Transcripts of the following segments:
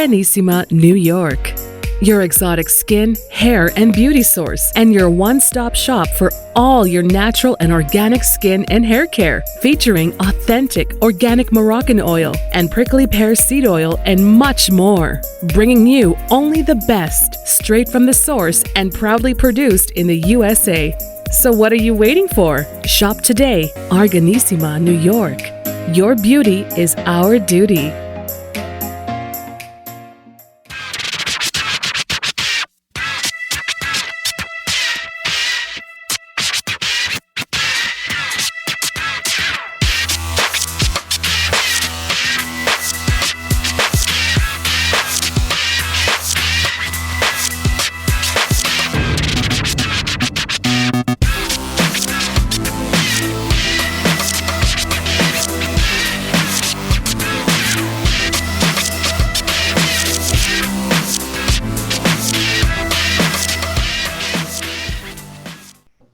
Arganissima, New York. Your exotic skin, hair, and beauty source, and your one-stop shop for all your natural and organic skin and hair care, featuring authentic organic Moroccan oil and prickly pear seed oil and much more. Bringing you only the best, straight from the source and proudly produced in the USA. So what are you waiting for? Shop today, Arganissima, New York. Your beauty is our duty.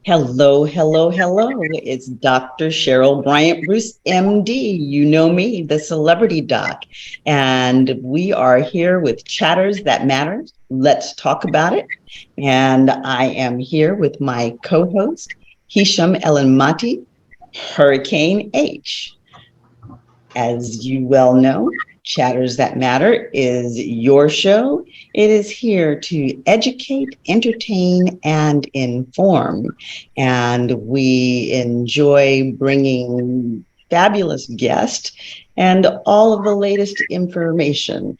Hello, hello, hello. It's Dr. Cheryl BryantBruce, MD. You know me, the celebrity doc. And we are here with Chatters That Matter. Let's talk about it. And I am here with my co-host, Hisham Elenmati, Hurricane H. As you well know, Chatters That Matter is your show. It is here to educate, entertain, and inform. And we enjoy bringing fabulous guests and all of the latest information.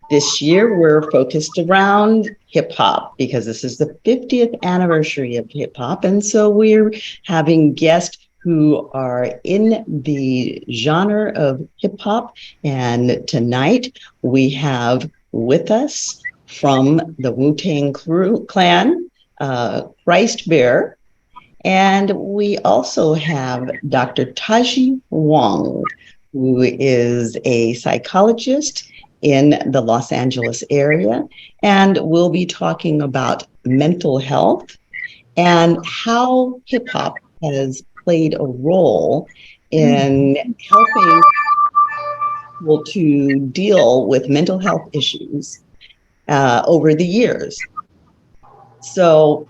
This year, we're focused around hip hop because this is the 50th anniversary of hip hop. And so we're having guests who are in the genre of hip hop. And tonight we have with us from the Wu Tang Clan, Christ Bear. And we also have Dr. Taji Huang, who is a psychologist in the Los Angeles area. And we'll be talking about mental health and how hip hop has played a role in helping people to deal with mental health issues over the years. So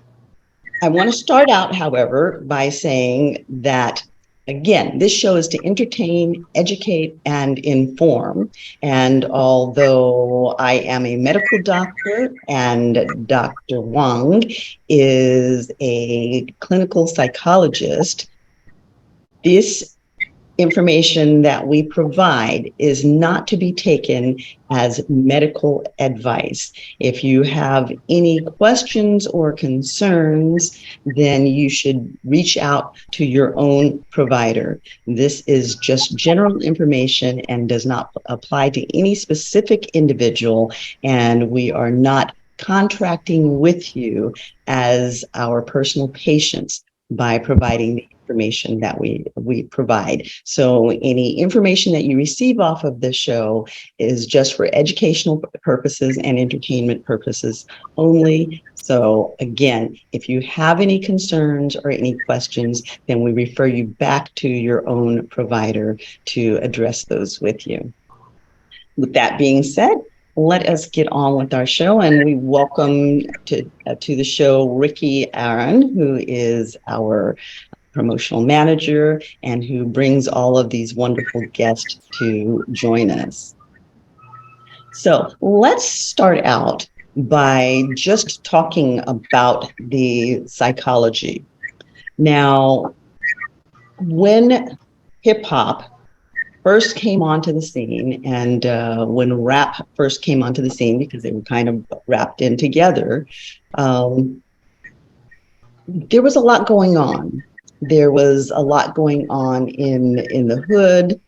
I want to start out, however, by saying that, again, this show is to entertain, educate, and inform. And although I am a medical doctor and Dr. Wang is a clinical psychologist, this information that we provide is not to be taken as medical advice. If you have any questions or concerns, then you should reach out to your own provider. This is just general information and does not apply to any specific individual, and we are not contracting with you as our personal patients by providing the information that we provide. So any information that you receive off of the show is just for educational purposes and entertainment purposes only. So again, if you have any concerns or any questions, then we refer you back to your own provider to address those with you. With that being said, let us get on with our show, and we welcome to the show Ricky Aaron, who is our promotional manager and who brings all of these wonderful guests to join us. So let's start out by just talking about the psychology. Now, when hip hop first came onto the scene, and when rap first came onto the scene, because they were kind of wrapped in together, there was a lot going on. There was a lot going on in the hood,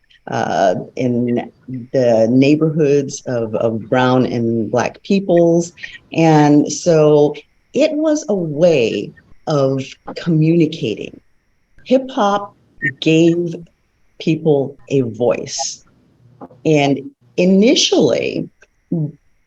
in the neighborhoods of brown and black peoples. And so it was a way of communicating. Hip hop gave people a voice. And initially,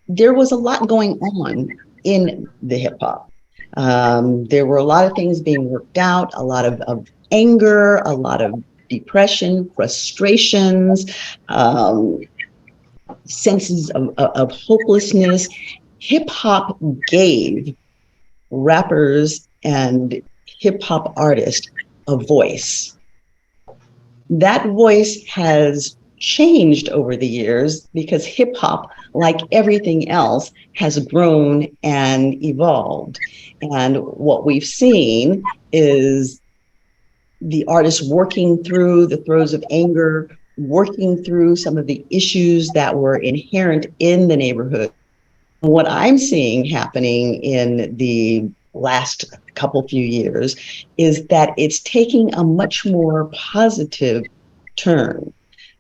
there was a lot going on in the hip hop. There were a lot of things being worked out, a lot of anger, a lot of depression, frustrations, senses of hopelessness, hip hop gave rappers and hip hop artists a voice. That voice has changed over the years because hip hop, like everything else, has grown and evolved. And what we've seen is the artists working through the throes of anger, working through some of the issues that were inherent in the neighborhood. What I'm seeing happening in the last couple few years is that it's taking a much more positive turn,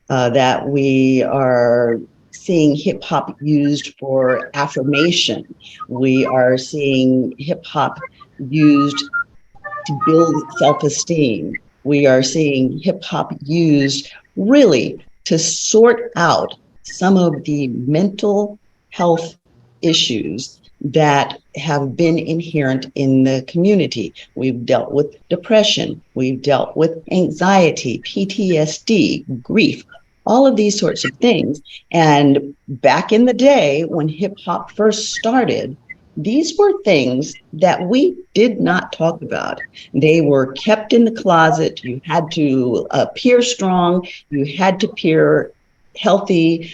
that we are seeing hip hop used for affirmation. We are seeing hip hop used to build self-esteem. We are seeing hip hop used really to sort out some of the mental health issues that have been inherent in the community. We've dealt with depression, we've dealt with anxiety, PTSD, grief, all of these sorts of things. And back in the day when hip hop first started, these were things that we did not talk about. They were kept in the closet. You had to appear strong. You had to appear healthy.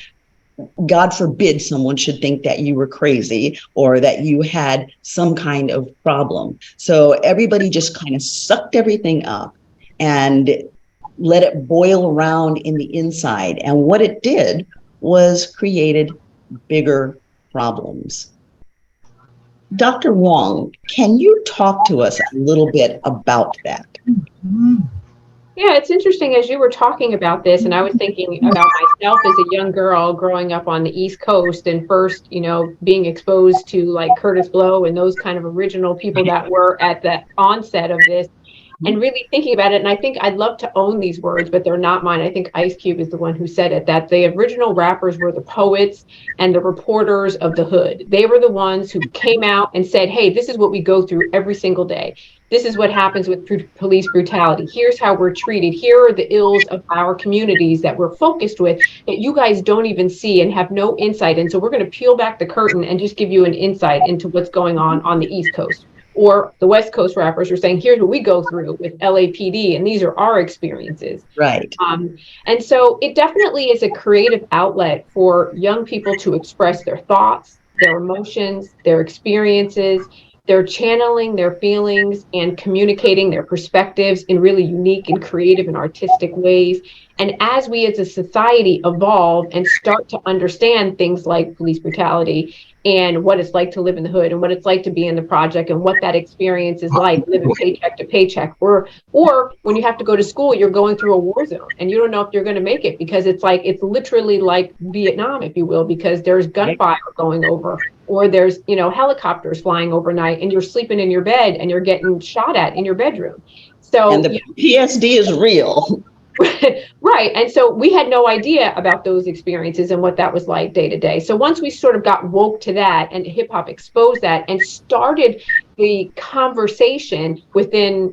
God forbid someone should think that you were crazy or that you had some kind of problem. So everybody just kind of sucked everything up and let it boil around in the inside. And what it did was created bigger problems. Dr. Huang, can you talk to us a little bit about that? Yeah, it's interesting as you were talking about this, and I was thinking about myself as a young girl growing up on the East Coast and first, being exposed to like Curtis Blow and those kind of original people that were at the onset of this. And really thinking about it, and I think I'd love to own these words, but they're not mine. I think Ice Cube is the one who said it, that the original rappers were the poets and the reporters of the hood. They were the ones who came out and said, hey, this is what we go through every single day. This is what happens with police brutality. Here's how we're treated. Here are the ills of our communities that we're focused with that you guys don't even see and have no insight in. So we're going to peel back the curtain and just give you an insight into what's going on the East Coast. Or the West Coast rappers are saying, here's what we go through with LAPD, and these are our experiences. Right. And so it definitely is a creative outlet for young people to express their thoughts, their emotions, their experiences. They're channeling their feelings and communicating their perspectives in really unique and creative and artistic ways. And as we as a society evolve and start to understand things like police brutality and what it's like to live in the hood and what it's like to be in the project and what that experience is like living paycheck to paycheck, or when you have to go to school, you're going through a war zone and you don't know if you're going to make it because it's literally like Vietnam, if you will, because there's gunfire going over, or there's, helicopters flying overnight and you're sleeping in your bed and you're getting shot at in your bedroom. So and the PTSD is real. Right. And so we had no idea about those experiences and what that was like day to day. So once we sort of got woke to that and hip hop exposed that and started the conversation within,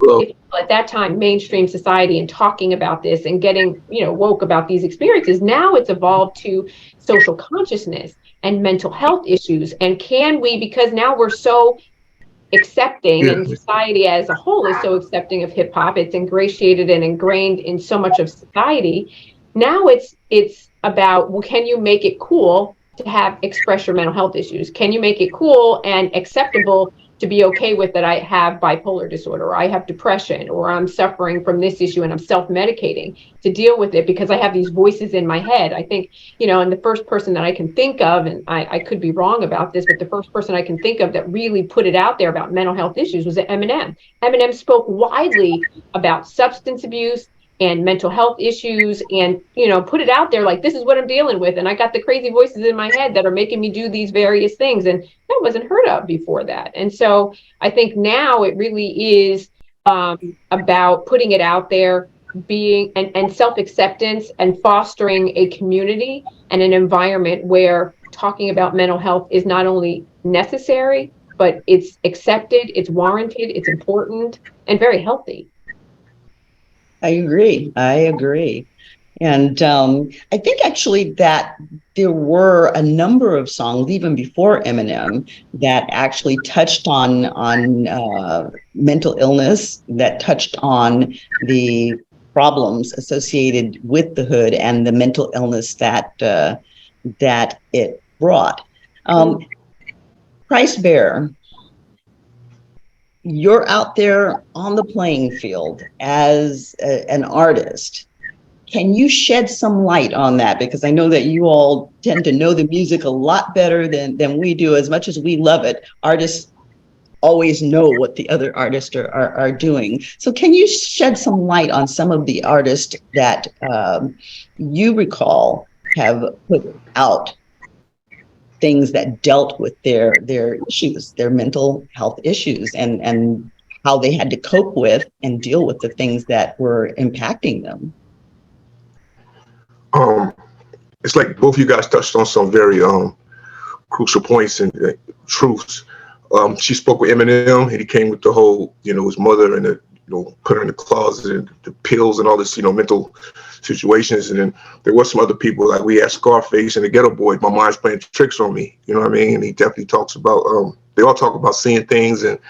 at that time, mainstream society and talking about this and getting, woke about these experiences, now it's evolved to social consciousness and mental health issues. And can we, because now we're so accepting, and society as a whole is so accepting of hip hop, it's ingratiated and ingrained in so much of society. Now it's about, well, can you make it cool to express your mental health issues? Can you make it cool and acceptable to be okay with that I have bipolar disorder, or I have depression, or I'm suffering from this issue and I'm self-medicating to deal with it because I have these voices in my head? I think, and the first person that I can think of, and I could be wrong about this, but the first person I can think of that really put it out there about mental health issues was Eminem. Eminem spoke widely about substance abuse and mental health issues and, put it out there like, this is what I'm dealing with. And I got the crazy voices in my head that are making me do these various things. And that wasn't heard of before that. And so I think now it really is about putting it out there, being and self-acceptance and fostering a community and an environment where talking about mental health is not only necessary, but it's accepted, it's warranted, it's important, and very healthy. I agree. And I think actually that there were a number of songs, even before Eminem, that actually touched on mental illness, that touched on the problems associated with the hood and the mental illness that that it brought. Price Bear, you're out there on the playing field as an artist. Can you shed some light on that? Because I know that you all tend to know the music a lot better than we do. As much as we love it, artists always know what the other artists are doing. So can you shed some light on some of the artists that you recall have put out things that dealt with their issues, their mental health issues, and how they had to cope with and deal with the things that were impacting them? It's like both of you guys touched on some very crucial points and truths. She spoke with Eminem, and he came with the whole, his mother and the, put her in the closet and the pills and all this, mental situations. And then there was some other people, like we had Scarface and the Ghetto Boy. My mind's playing tricks on me, you know what I mean? And he definitely talks about, they all talk about seeing things and,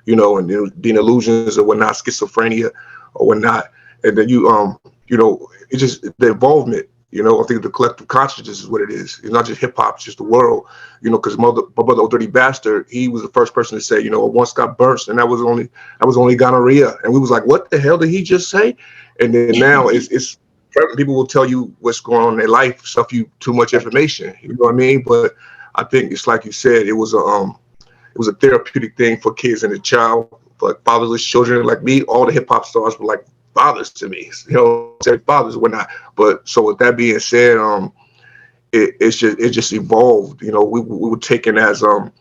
and being illusions or whatnot, schizophrenia or whatnot. And then it's just the involvement. I think the collective consciousness is what it is. It's not just hip hop; it's just the world. Because my brother, Old Dirty Bastard, he was the first person to say, I once got burnt, and that was only gonorrhea. And we was like, what the hell did he just say? And then now it's people will tell you what's going on in their life, stuff you too much information. You know what I mean? But I think it's like you said, it was a therapeutic thing for kids and a child, but fatherless children like me. All the hip hop stars were like fathers to me, fathers and whatnot. But so with that being said, it just evolved. We were taken as a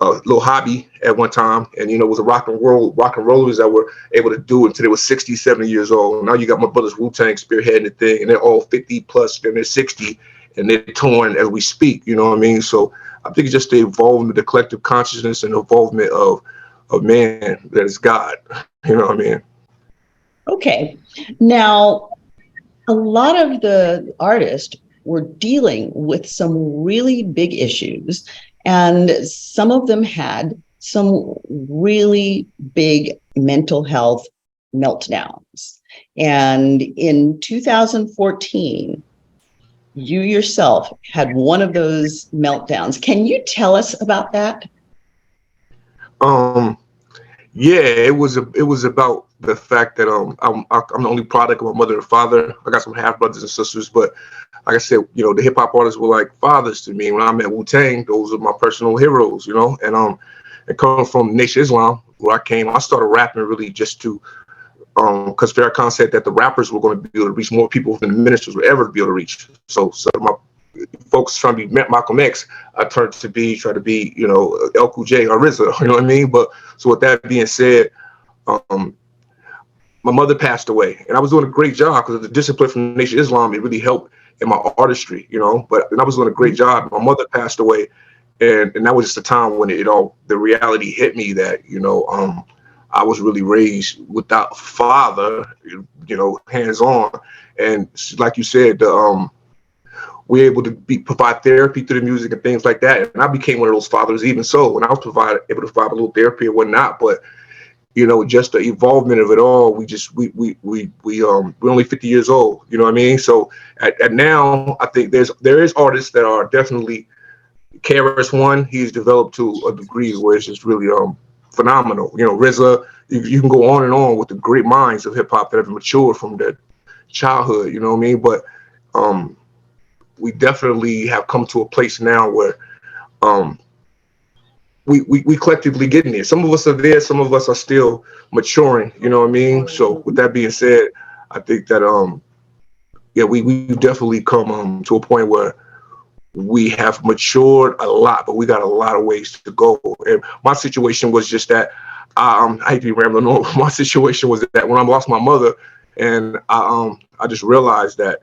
little hobby at one time, and it was a rock and rollers that were able to do it until they were 60, 70 years old. Now you got my brothers Wu Tang spearheading the thing, and they're all 50 plus, and they're 60, and they're touring as we speak. You know what I mean? So I think it's just the involvement of the collective consciousness and involvement of man that is God. You know what I mean? Okay. Now, a lot of the artists were dealing with some really big issues, and some of them had some really big mental health meltdowns. And in 2014, you yourself had one of those meltdowns. Can you tell us about that? Yeah, it was about the fact that I'm the only product of my mother and father. I got some half brothers and sisters, but like I said, the hip hop artists were like fathers to me. When I met Wu Tang, those are my personal heroes, and coming from Nation Islam, where I came, I started rapping really just to because Farrakhan said that the rappers were going to be able to reach more people than the ministers would ever be able to reach. So my folks trying to be Malcolm X, I try to be El Cool J or RZA, you know what I mean? But so with that being said, my mother passed away, and I was doing a great job because of the discipline from Nation Islam. It really helped in my artistry, but I was doing a great job. My mother passed away, and that was just the time when the reality hit me that I was really raised without a father, hands on, and like you said, we're able to provide therapy through the music and things like that. And I became one of those fathers, even so, when I was able to provide a little therapy and whatnot. But, just the evolvement of it all, we're only 50 years old, you know what I mean? So at now, I think there is artists that are definitely, KRS-One, he's developed to a degree where it's just really phenomenal. RZA, you can go on and on with the great minds of hip hop that have matured from their childhood, you know what I mean? But we definitely have come to a place now where we collectively getting there. Some of us are there, some of us are still maturing, you know what I mean? So with that being said, I think that we've definitely come to a point where we have matured a lot, but we got a lot of ways to go. And my situation was just that I hate to be rambling on. My situation was that when I lost my mother, and I just realized that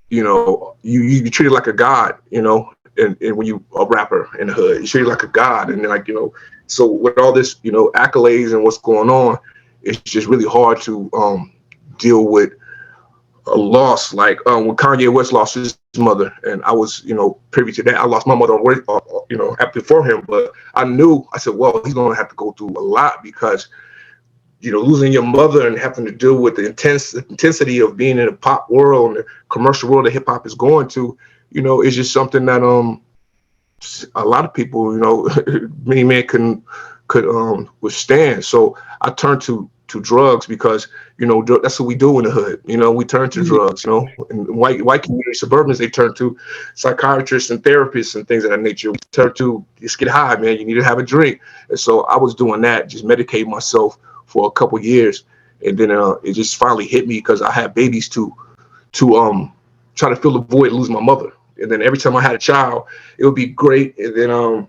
you treated like a god, and when you a rapper in the hood, you treated like a god, and then so with all this accolades and what's going on, it's just really hard to deal with loss, like when Kanye West lost his mother, and I was, privy to that. I lost my mother after for him, but I said, well, he's going to have to go through a lot because, losing your mother and having to deal with the intensity of being in the pop world and the commercial world that hip hop is going to, is just something that a lot of people, many men could withstand. So I turned to drugs because, that's what we do in the hood. We turn to drugs, and white community suburbans, they turn to psychiatrists and therapists and things of that nature. We turn to, just get high, man. You need to have a drink. And so I was doing that, just medicating myself for a couple years. And then it just finally hit me because I had babies to try to fill the void, lose my mother. And then every time I had a child, it would be great. And then,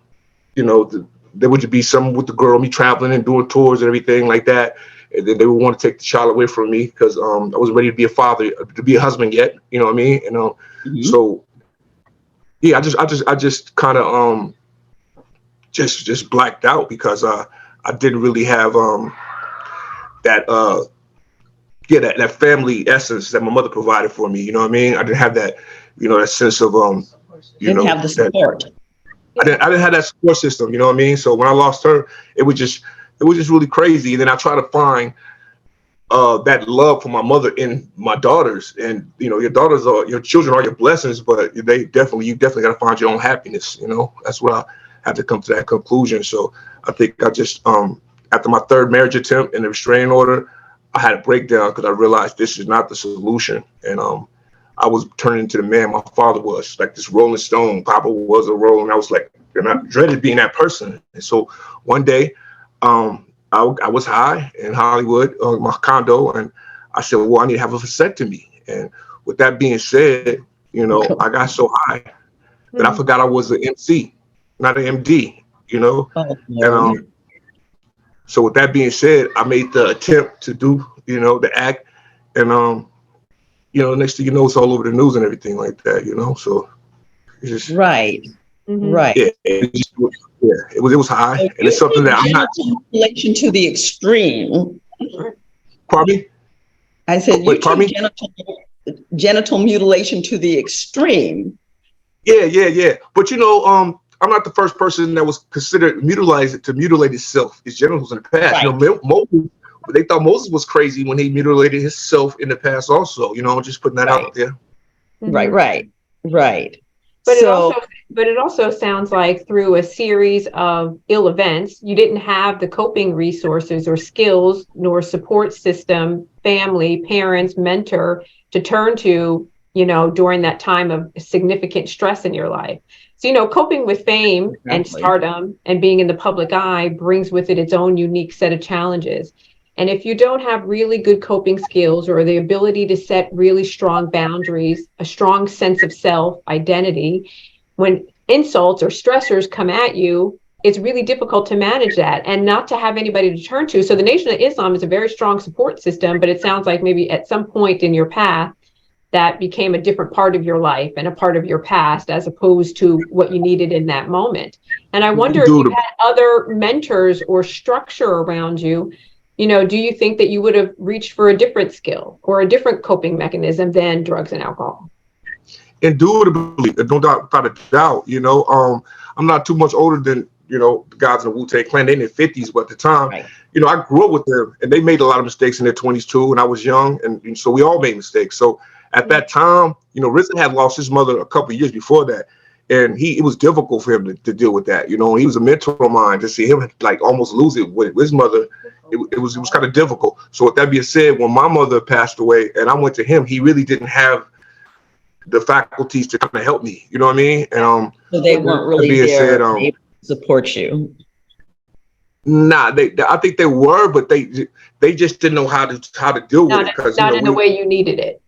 there would be something with the girl, me traveling and doing tours and everything like that. And then they would want to take the child away from me because I wasn't ready to be a father, to be a husband yet. You know what I mean? And so, yeah, I just kind of just blacked out because I didn't really have that family essence that my mother provided for me. You know what I mean? I didn't have that, that sense of didn't have the support. I didn't have that support system. You know what I mean? So when I lost her, it was just really crazy. And then I try to find that love for my mother in my daughters. And your children are your blessings, but you definitely got to find your own happiness. That's what I had to come to that conclusion. So I think I just after my third marriage attempt and the restraining order, I had a breakdown because I realized this is not the solution. And I was turning into the man my father was, like this Rolling Stone. Papa was a rolling. I was like, and I dreaded being that person. And so one day, I was high in Hollywood, my condo, and I said, well, I need to have a vasectomy. And with that being said, I got so high that I forgot I was an MC, not an MD, And so with that being said, I made the attempt to do, the act, and next thing you know, it's all over the news and everything like that, So it's just right. Yeah, it was high, So and it's something that I'm not. Mutilation to the extreme. Pardon me? I said you pardon took genital mutilation to the extreme. Yeah. But I'm not the first person that was considered to mutilate itself, his genitals in the past. Right. Moses, they thought Moses was crazy when he mutilated himself in the past also, just putting that out there. Right. But it also sounds like through a series of ill events, you didn't have the coping resources or skills nor support system, family, parents, mentor to turn to, during that time of significant stress in your life. So, coping with fame and stardom and being in the public eye brings with it its own unique set of challenges. And if you don't have really good coping skills or the ability to set really strong boundaries, a strong sense of self, identity, when insults or stressors come at you, it's really difficult to manage that and not to have anybody to turn to. So the Nation of Islam is a very strong support system, but it sounds like maybe at some point in your path, that became a different part of your life and a part of your past as opposed to what you needed in that moment. And I wonder if you had other mentors or structure around you. Do you think that you would have reached for a different skill or a different coping mechanism than drugs and alcohol? Indubitably, no doubt, without a doubt. I'm not too much older than the guys in the Wu Tang Clan. They in their 50s, but at the time, I grew up with them, and they made a lot of mistakes in their 20s too. When I was young, and so we all made mistakes. So at that time, RZA had lost his mother a couple of years before that, and it was difficult for him to deal with that. He was a mentor of mine. To see him like almost lose it with his mother, it was kind of difficult. So with that being said, when my mother passed away and I went to him, he really didn't have the faculties to kind of help me. You know what I mean? And so they weren't really there to support you. Nah, I think they were, but they just didn't know how to deal with it because not in the way you needed it.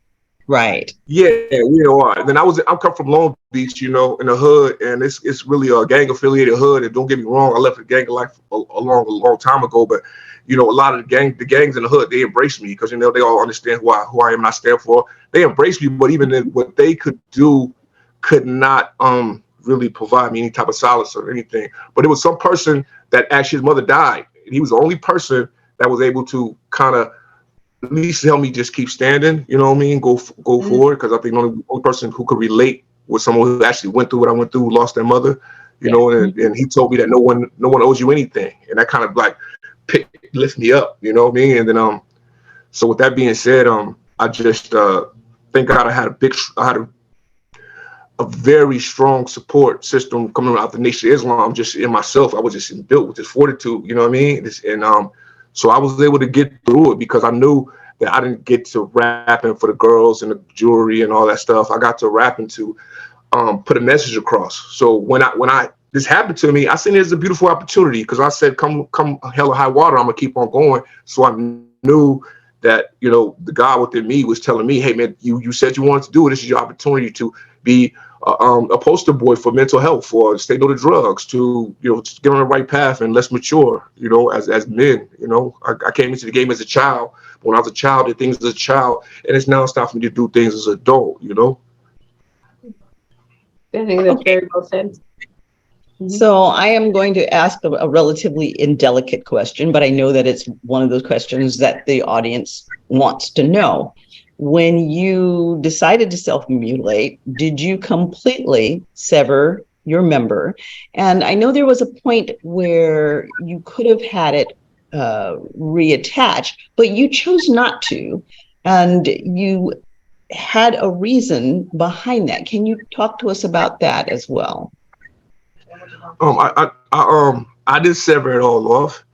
Right. Yeah, Then I come from Long Beach, in the hood, and it's really a gang affiliated hood. And don't get me wrong, I left the gang of life a long time ago, but a lot of the gangs in the hood, they embrace me because they all understand who I am and I stand for. They embrace me, but even then, what they could do could not really provide me any type of solace or anything. But it was some person that actually his mother died. And he was the only person that was able to kind of at least help me just keep standing, you know what I mean? Go forward, because I think the only person who could relate was someone who actually went through what I went through, lost their mother, you know, and he told me that no one owes you anything. And that kind of like lift me up, you know what I mean? And then so with that being said, I just thank God I had a very strong support system coming out the Nation of Islam. Just in myself, I was just built with this fortitude, you know what I mean? So I was able to get through it because I knew that I didn't get to rapping for the girls and the jewelry and all that stuff. I got to rapping to put a message across. So when this happened to me, I seen it as a beautiful opportunity, because I said, come hell or high water, I'm gonna keep on going. So I knew that, you know, the God within me was telling me, hey man, you said you wanted to do it. This is your opportunity to be a poster boy for mental health, for stay no to drugs, to, you know, to get on the right path and let's mature, you know, as men. You know, I came into the game as a child. When I was a child, did things as a child, and it's now stopped me to do things as an adult, you know. I think that's very well said. So I am going to ask a relatively indelicate question, but I know that it's one of those questions that the audience wants to know. When you decided to self-mutilate, did you completely sever your member? And I know there was a point where you could have had it reattached, but you chose not to. And you had a reason behind that. Can you talk to us about that as well? I did sever it all off.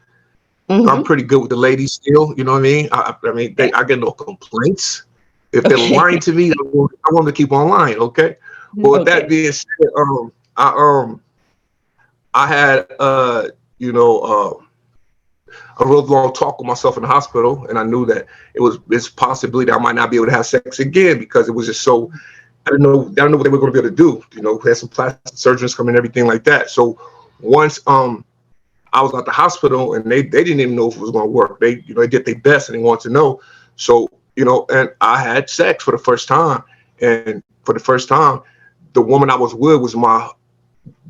I'm pretty good with the ladies still, you know what I mean? I get no complaints. If they're lying to me, I want them to keep on lying, okay? But with that being said, I had you know, a real long talk with myself in the hospital, and I knew that it's a possibility that I might not be able to have sex again, because it was just so, I didn't know what they were going to be able to do. You know, we had some plastic surgeons come and everything like that. So once I was at the hospital, and they didn't even know if it was going to work. They, you know, they did their best, and they wanted to know. So, you know, and I had sex for the first time, and for the first time, the woman I was with was my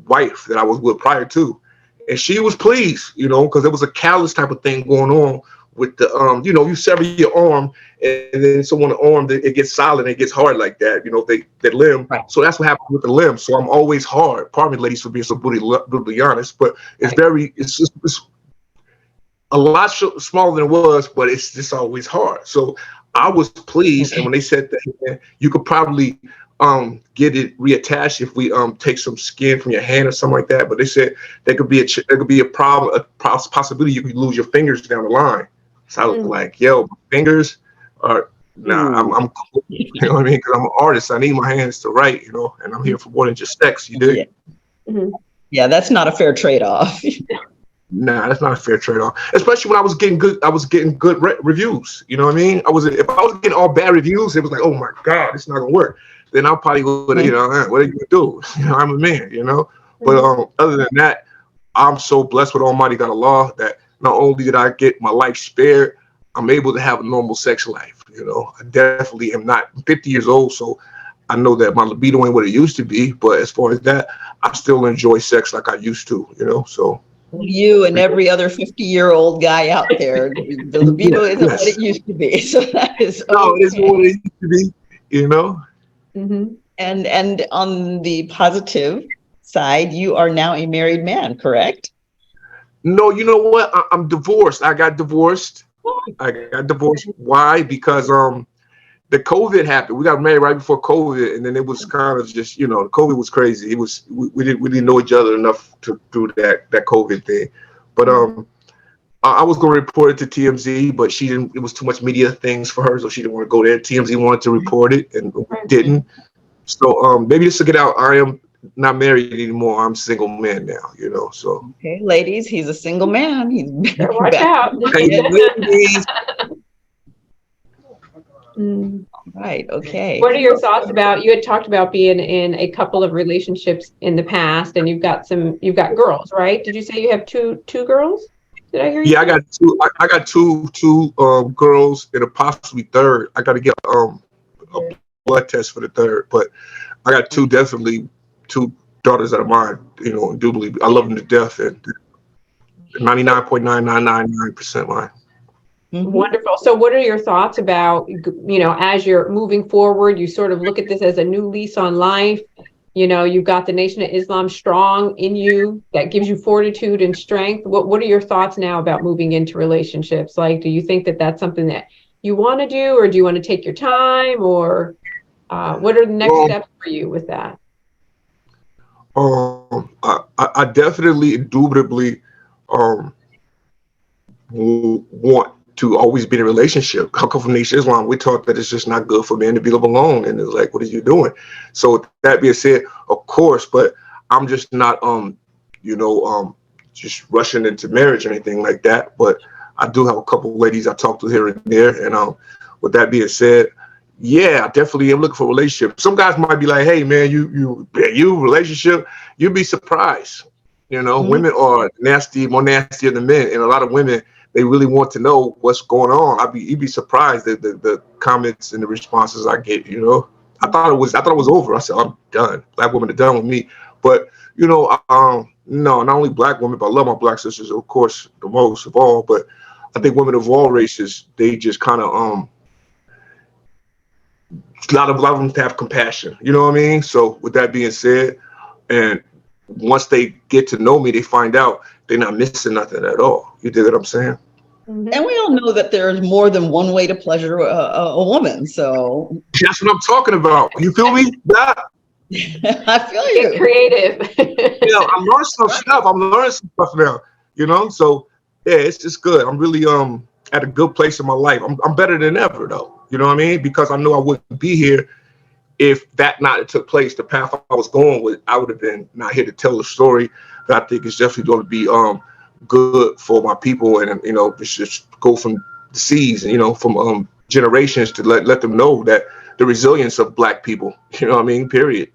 wife that I was with prior to, and she was pleased, you know, because there was a callus type of thing going on with the you know, you sever your arm, and then someone arm, it gets solid, it gets hard like that, you know, that limb. Right. So that's what happened with the limb. So I'm always hard. Pardon me, ladies, for being so brutally honest, but it's it's a lot smaller than it was, but it's just always hard. So I was pleased, and when they said that you could probably get it reattached if we take some skin from your hand or something like that, but they said there could be a possibility you could lose your fingers down the line. So I was like, yo, my fingers are I'm cool, you know what I mean? Because I'm an artist, I need my hands to write, you know, and I'm here for more than just sex. You dig? Yeah, that's not a fair trade-off. Nah, that's not a fair trade-off. Especially when I was getting good reviews. You know what I mean? If I was getting all bad reviews, it was like, oh my God, it's not gonna work. Then I probably would, you know, what are you gonna do? You know, I'm a man, you know. But other than that, I'm so blessed with Almighty God Allah that not only did I get my life spared, I'm able to have a normal sex life. You know, I definitely am not 50 years old, so I know that my libido ain't what it used to be. But as far as that, I still enjoy sex like I used to. You know, so. You and every other 50-year-old guy out there, the libido isn't what it used to be. So that is okay. No, it isn't what it used to be, you know. And on the positive side, you are now a married man, correct? No, you know what? I'm divorced. I got divorced. Why? Because the COVID happened. We got married right before COVID, and then it was kind of just, you know, COVID was crazy. It was we didn't know each other enough to do that COVID thing. But I was going to report it to TMZ, but she didn't. It was too much media things for her, so she didn't want to go there. TMZ wanted to report it, and didn't. So maybe just to get out, I am not married anymore. I'm a single man now. You know. So okay, ladies, he's a single man. He's watch out. Right. Okay. What are your thoughts about? You had talked about being in a couple of relationships in the past, and you've got girls, right? Did you say you have two girls? Did I hear you? Yeah, I got two girls and a possibly third. I got to get a blood test for the third, but I got two daughters that are mine. You know, indubitably, I love them to death, and 99.9999% mine. Wonderful. So what are your thoughts about, as you're moving forward, you sort of look at this as a new lease on life. You've got the Nation of Islam strong in you that gives you fortitude and strength. What are your thoughts now about moving into relationships? Like, do you think that that's something that you want to do, or do you want to take your time, or what are the next steps for you with that? I definitely, indubitably, want to always be in a relationship. I come from Nation Islam. We're taught that it's just not good for men to be alone, and it's like, what are you doing? So with that being said, of course, but I'm just not just rushing into marriage or anything like that. But I do have a couple of ladies I talk to here and there, and with that being said, yeah, I definitely am looking for a relationship. Some guys might be like, hey man, you relationship, you'd be surprised. Women are more nastier than men, and a lot of women, they really want to know what's going on. You'd be surprised at the comments and the responses I get. I thought it was over. I said, I'm done. Black women are done with me. But no, not only black women, but I love my black sisters, of course, the most of all. But I think women of all races, they just kind of a lot of them have compassion. You know what I mean? So with that being said, and once they get to know me, they find out they're not missing nothing at all. You dig what I'm saying? And we all know that there's more than one way to pleasure a woman. So that's what I'm talking about. You feel me? Yeah. I feel you. Get creative. I'm learning some stuff. I'm learning some stuff now. So yeah, it's just good. I'm really at a good place in my life. I'm better than ever though. You know what I mean? Because I knew I wouldn't be here if that not took place. The path I was going with, I would have been not here to tell a story that I think is definitely going to be good for my people, and it's just go from the seas, and from generations to let them know that the resilience of Black people. You know what I mean? Period.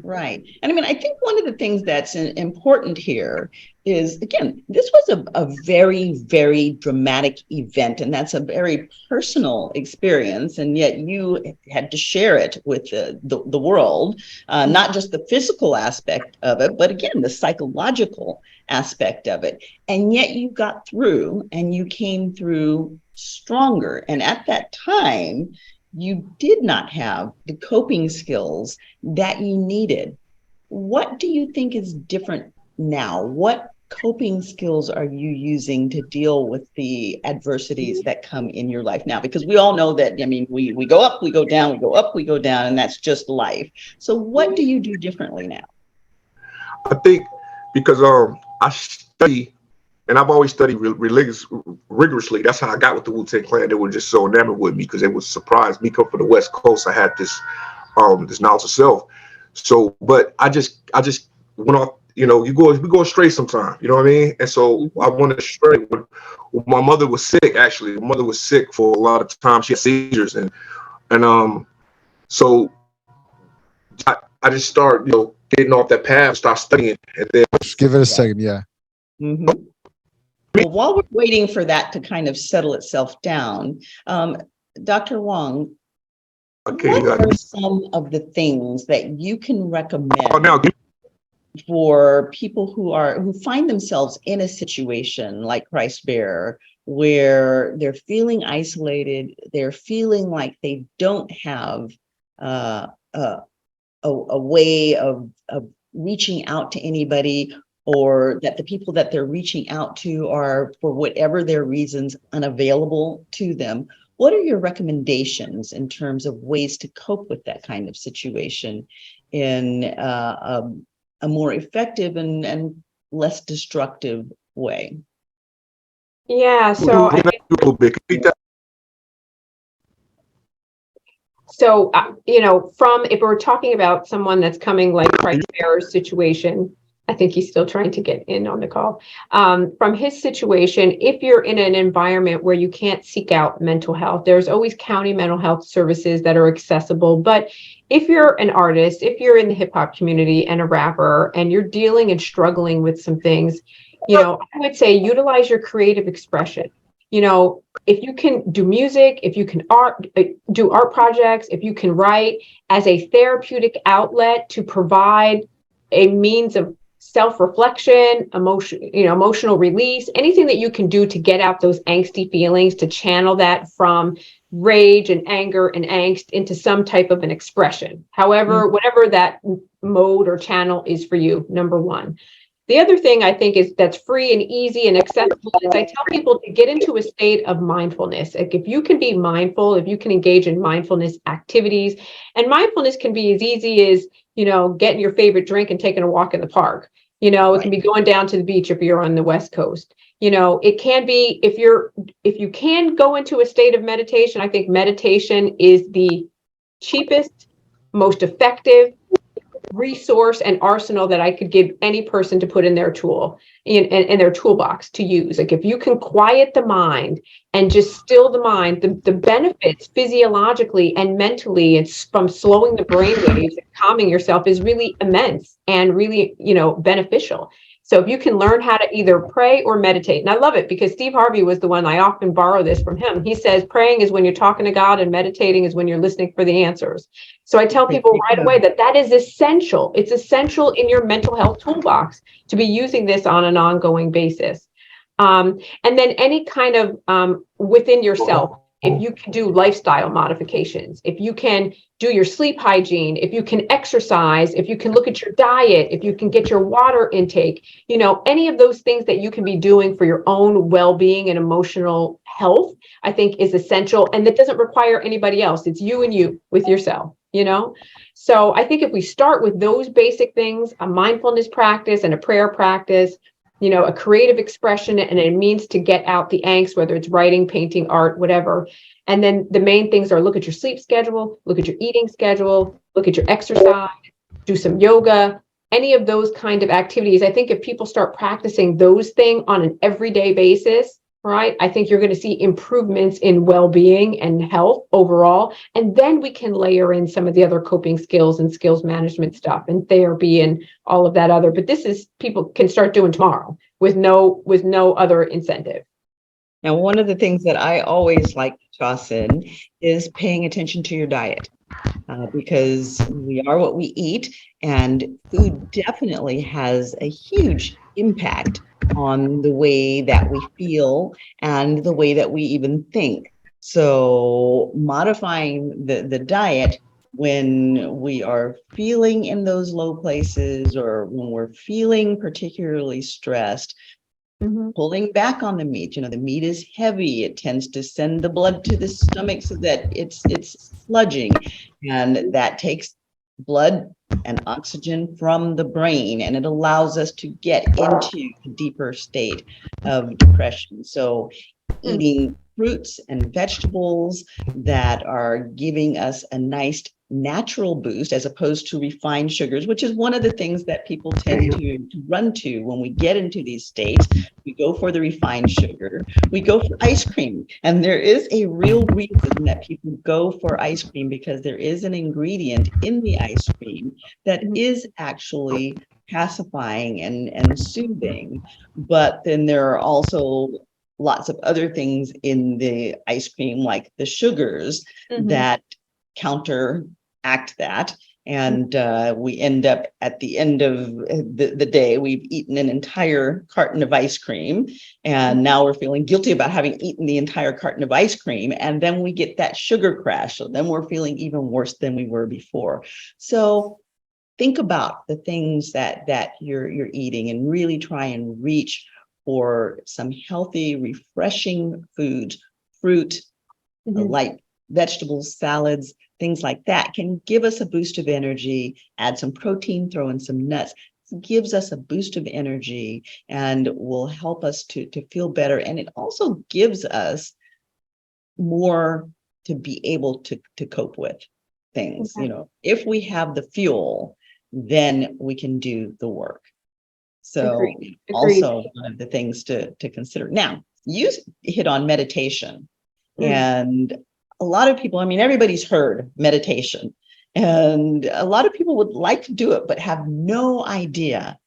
Right. And I mean, I think one of the things that's important here is, again, this was a very, very dramatic event, and that's a very personal experience. And yet you had to share it with the world, not just the physical aspect of it, but again, the psychological aspect of it. And yet you got through, and you came through stronger. And at that time, you did not have the coping skills that you needed. What do you think is different now? What coping skills are you using to deal with the adversities that come in your life now? Because we all know that, I mean, we go up, we go down, we go up, we go down, and that's just life. So what do you do differently now? I think because I study, and I've always studied rigorously. That's how I got with the Wu Tang Clan. They were just so enamored with me because they were surprised. Me coming from the West Coast, I had this knowledge of self. So, but I just went off. We go astray sometimes. You know what I mean? And so I went astray. My mother was sick. Actually, my mother was sick for a lot of time. She had seizures, and so I just started, getting off that path, start studying, and then just give it a second. Yeah. Mm-hmm. Well, while we're waiting for that to kind of settle itself down, Dr. Wang, what are some of the things that you can recommend for people who find themselves in a situation like Christ Bearer, where they're feeling isolated, they're feeling like they don't have a way of reaching out to anybody, or that the people that they're reaching out to are, for whatever their reasons, unavailable to them? What are your recommendations in terms of ways to cope with that kind of situation in a more effective and less destructive way? Yeah, so if we're talking about someone that's coming like Christ Bearer's situation, I think he's still trying to get in on the call. From his situation, if you're in an environment where you can't seek out mental health, there's always county mental health services that are accessible. But if you're an artist, if you're in the hip hop community and a rapper, and you're dealing and struggling with some things, I would say utilize your creative expression. If you can do music, if you can do art projects, if you can write as a therapeutic outlet to provide a means of self-reflection, emotional release, anything that you can do to get out those angsty feelings, to channel that from rage and anger and angst into some type of an expression, however, whatever that mode or channel is for you, number one. The other thing I think is that's free and easy and accessible is I tell people to get into a state of mindfulness. Like if you can be mindful, if you can engage in mindfulness activities, and mindfulness can be as easy as, getting your favorite drink and taking a walk in the park. It can be going down to the beach if you're on the West Coast. It can be if you can go into a state of meditation. I think meditation is the cheapest, most effective resource and arsenal that I could give any person to put in their in their toolbox to use. Like if you can quiet the mind and just still the mind, the benefits physiologically and mentally, it's from slowing the brain waves and calming yourself is really immense and really, beneficial. So if you can learn how to either pray or meditate, and I love it because Steve Harvey was the one, I often borrow this from him. He says praying is when you're talking to God and meditating is when you're listening for the answers. So I tell people right away that is essential. It's essential in your mental health toolbox to be using this on an ongoing basis. And then any kind of within yourself, if you can do lifestyle modifications, if you can do your sleep hygiene, if you can exercise, if you can look at your diet, if you can get your water intake, any of those things that you can be doing for your own well-being and emotional health, I think is essential. And that doesn't require anybody else. It's you and you with yourself, So I think if we start with those basic things, a mindfulness practice and a prayer practice, a creative expression and a means to get out the angst, whether it's writing, painting, art, whatever. And then the main things are look at your sleep schedule, look at your eating schedule, look at your exercise, do some yoga, any of those kind of activities. I think if people start practicing those things on an everyday basis, right, I think you're going to see improvements in well-being and health overall. And then we can layer in some of the other coping skills and skills management stuff and therapy and all of that other. But this is people can start doing tomorrow with no other incentive. Now, one of the things that I always like to toss in is paying attention to your diet. Because we are what we eat, and food definitely has a huge impact on the way that we feel and the way that we even think. So modifying the diet when we are feeling in those low places or when we're feeling particularly stressed, pulling back on the meat. The meat is heavy. It tends to send the blood to the stomach so that it's sludging, and that takes blood and oxygen from the brain, and it allows us to get into a deeper state of depression. So eating fruits and vegetables that are giving us a nice natural boost as opposed to refined sugars, which is one of the things that people tend to run to when we get into these states. We go for the refined sugar, we go for ice cream. And there is a real reason that people go for ice cream, because there is an ingredient in the ice cream that is actually pacifying and soothing. But then there are also lots of other things in the ice cream, like the sugars that counteract that. And we end up at the end of the day, we've eaten an entire carton of ice cream. And now we're feeling guilty about having eaten the entire carton of ice cream. And then we get that sugar crash. So then we're feeling even worse than we were before. So think about the things that you're eating and really try and reach for some healthy, refreshing foods, fruit, light vegetables, salads, things like that can give us a boost of energy. Add some protein, throw in some nuts. It gives us a boost of energy and will help us to feel better. And it also gives us more to be able to cope with things. If we have the fuel, then we can do the work. So Agreed. Also one of the things to consider. Now, you hit on meditation, and a lot of people, everybody's heard meditation, and a lot of people would like to do it, but have no idea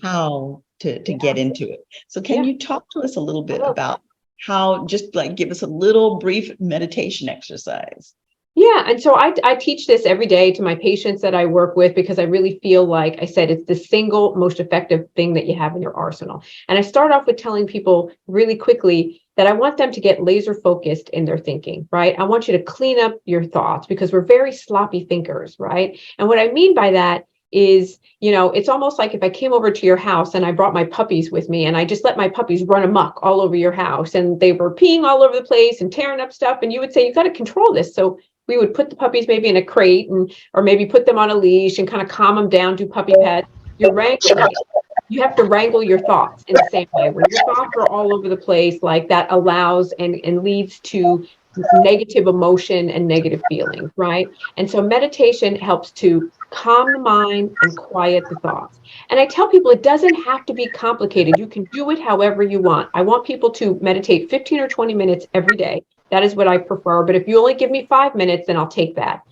how to get into it. So can you talk to us a little bit about how, just like give us a little brief meditation exercise? Yeah. And so I teach this every day to my patients that I work with, because I really feel like I said, it's the single most effective thing that you have in your arsenal. And I start off with telling people really quickly that I want them to get laser focused in their thinking, right? I want you to clean up your thoughts, because we're very sloppy thinkers, right? And what I mean by that is, it's almost like if I came over to your house and I brought my puppies with me and I just let my puppies run amok all over your house, and they were peeing all over the place and tearing up stuff. And you would say, you got to control this. So we would put the puppies maybe in a crate, or maybe put them on a leash and kind of calm them down, do puppy pets. You have to wrangle your thoughts in the same way. When your thoughts are all over the place, like that allows and leads to negative emotion and negative feelings, right? And so meditation helps to calm the mind and quiet the thoughts. And I tell people it doesn't have to be complicated. You can do it however you want. I want people to meditate 15 or 20 minutes every day. That is what I prefer. But if you only give me 5 minutes, then I'll take that.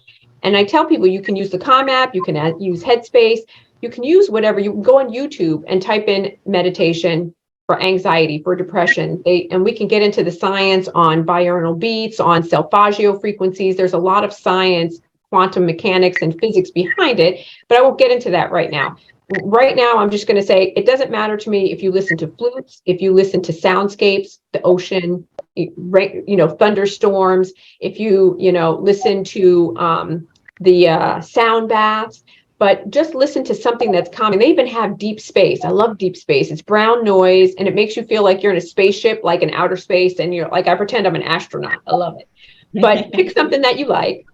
And I tell people you can use the Calm app, you can use Headspace, you can use whatever. You can go on YouTube and type in meditation for anxiety, for depression. And we can get into the science on binaural beats, on self-phagio frequencies. There's a lot of science, quantum mechanics and physics behind it, but I won't get into that right now. Right now, I'm just going to say it doesn't matter to me if you listen to flutes, if you listen to soundscapes, the ocean, thunderstorms, if you listen to the sound baths, but just listen to something that's calming. They even have deep space. I love deep space. It's brown noise, and it makes you feel like you're in a spaceship, like in outer space, and you're like, I pretend I'm an astronaut. I love it. But pick something that you like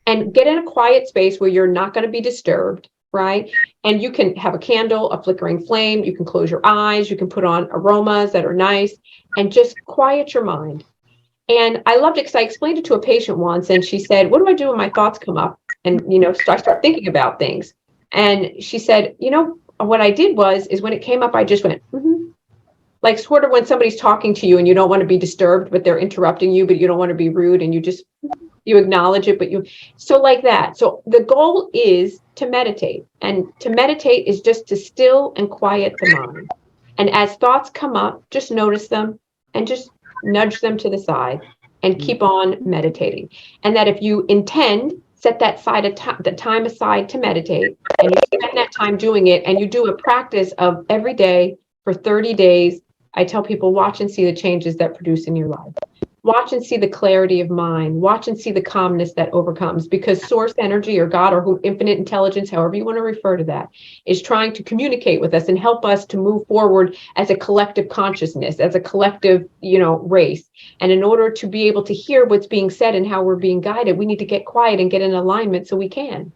and get in a quiet space where you're not going to be disturbed, right? And you can have a candle, a flickering flame. You can close your eyes. You can put on aromas that are nice and just quiet your mind. And I loved it because I explained it to a patient once, and she said, what do I do when my thoughts come up? And, I start thinking about things. And she said, what I did is when it came up, I just went, mm-hmm. Like sort of when somebody's talking to you and you don't want to be disturbed, but they're interrupting you, but you don't want to be rude, and you acknowledge it, so like that. So the goal is to meditate, and to meditate is just to still and quiet the mind. And as thoughts come up, just notice them and just nudge them to the side and keep on meditating. And that if you intend, set that time aside to meditate, and you spend that time doing it, and you do a practice of every day for 30 days, I tell people, watch and see the changes that produce in your life. Watch and see the clarity of mind. Watch and see the calmness that overcomes, because source energy, or God, or infinite intelligence, however you want to refer to that, is trying to communicate with us and help us to move forward as a collective consciousness, as a collective, race. And in order to be able to hear what's being said and how we're being guided, we need to get quiet and get in alignment so we can.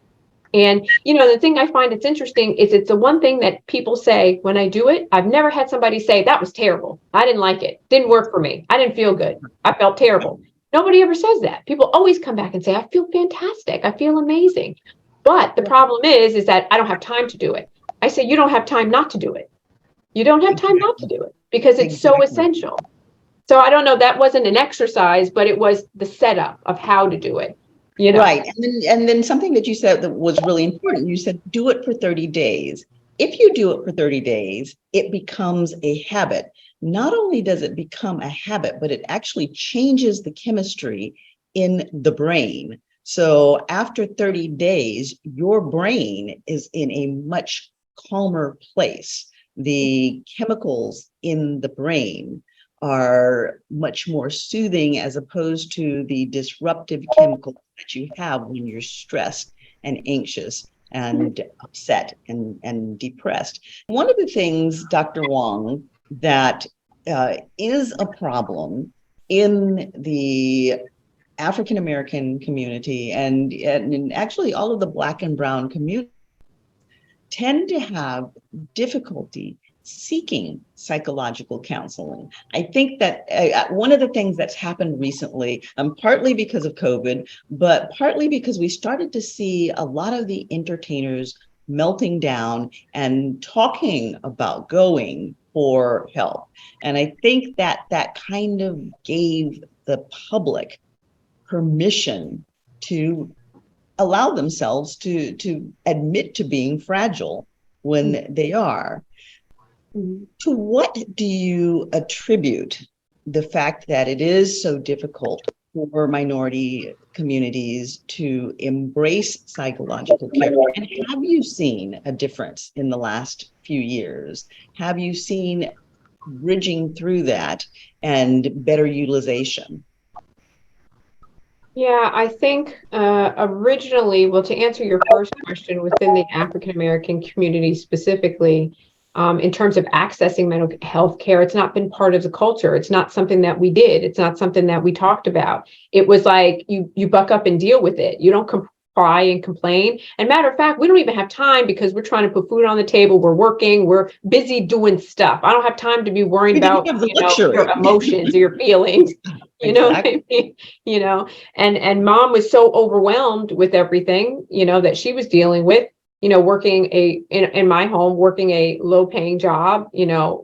And, the thing I find it's interesting is it's the one thing that people say when I do it. I've never had somebody say, that was terrible. I didn't like it. Didn't work for me. I didn't feel good. I felt terrible. Nobody ever says that. People always come back and say, I feel fantastic. I feel amazing. But the problem is that I don't have time to do it. I say, you don't have time not to do it. You don't have time not to do it because it's so essential. So I don't know, that wasn't an exercise, but it was the setup of how to do it. Right. And then something that you said that was really important. You said, do it for 30 days. If you do it for 30 days, it becomes a habit. Not only does it become a habit, but it actually changes the chemistry in the brain. So after 30 days, your brain is in a much calmer place. The chemicals in the brain are much more soothing, as opposed to the disruptive chemicals that you have when you're stressed and anxious and upset and depressed. One of the things, Dr. Huang, that is a problem in the African American community and actually all of the Black and Brown community tend to have difficulty seeking psychological counseling. I think that one of the things that's happened recently, partly because of COVID, but partly because we started to see a lot of the entertainers melting down and talking about going for help. And I think that kind of gave the public permission to allow themselves to admit to being fragile when they are. To what do you attribute the fact that it is so difficult for minority communities to embrace psychological care? And have you seen a difference in the last few years? Have you seen bridging through that and better utilization? Yeah, I think originally, well, to answer your first question, within the African American community specifically, in terms of accessing mental health care, it's not been part of the culture. It's not something that we did. It's not something that we talked about. It was like you buck up and deal with it. You don't cry and complain. And matter of fact, we don't even have time because we're trying to put food on the table. We're working. We're busy doing stuff. I don't have time to be worried about your emotions or your feelings. You know what I mean? You know, and mom was so overwhelmed with everything, that she was dealing with, working in my home, working a low paying job,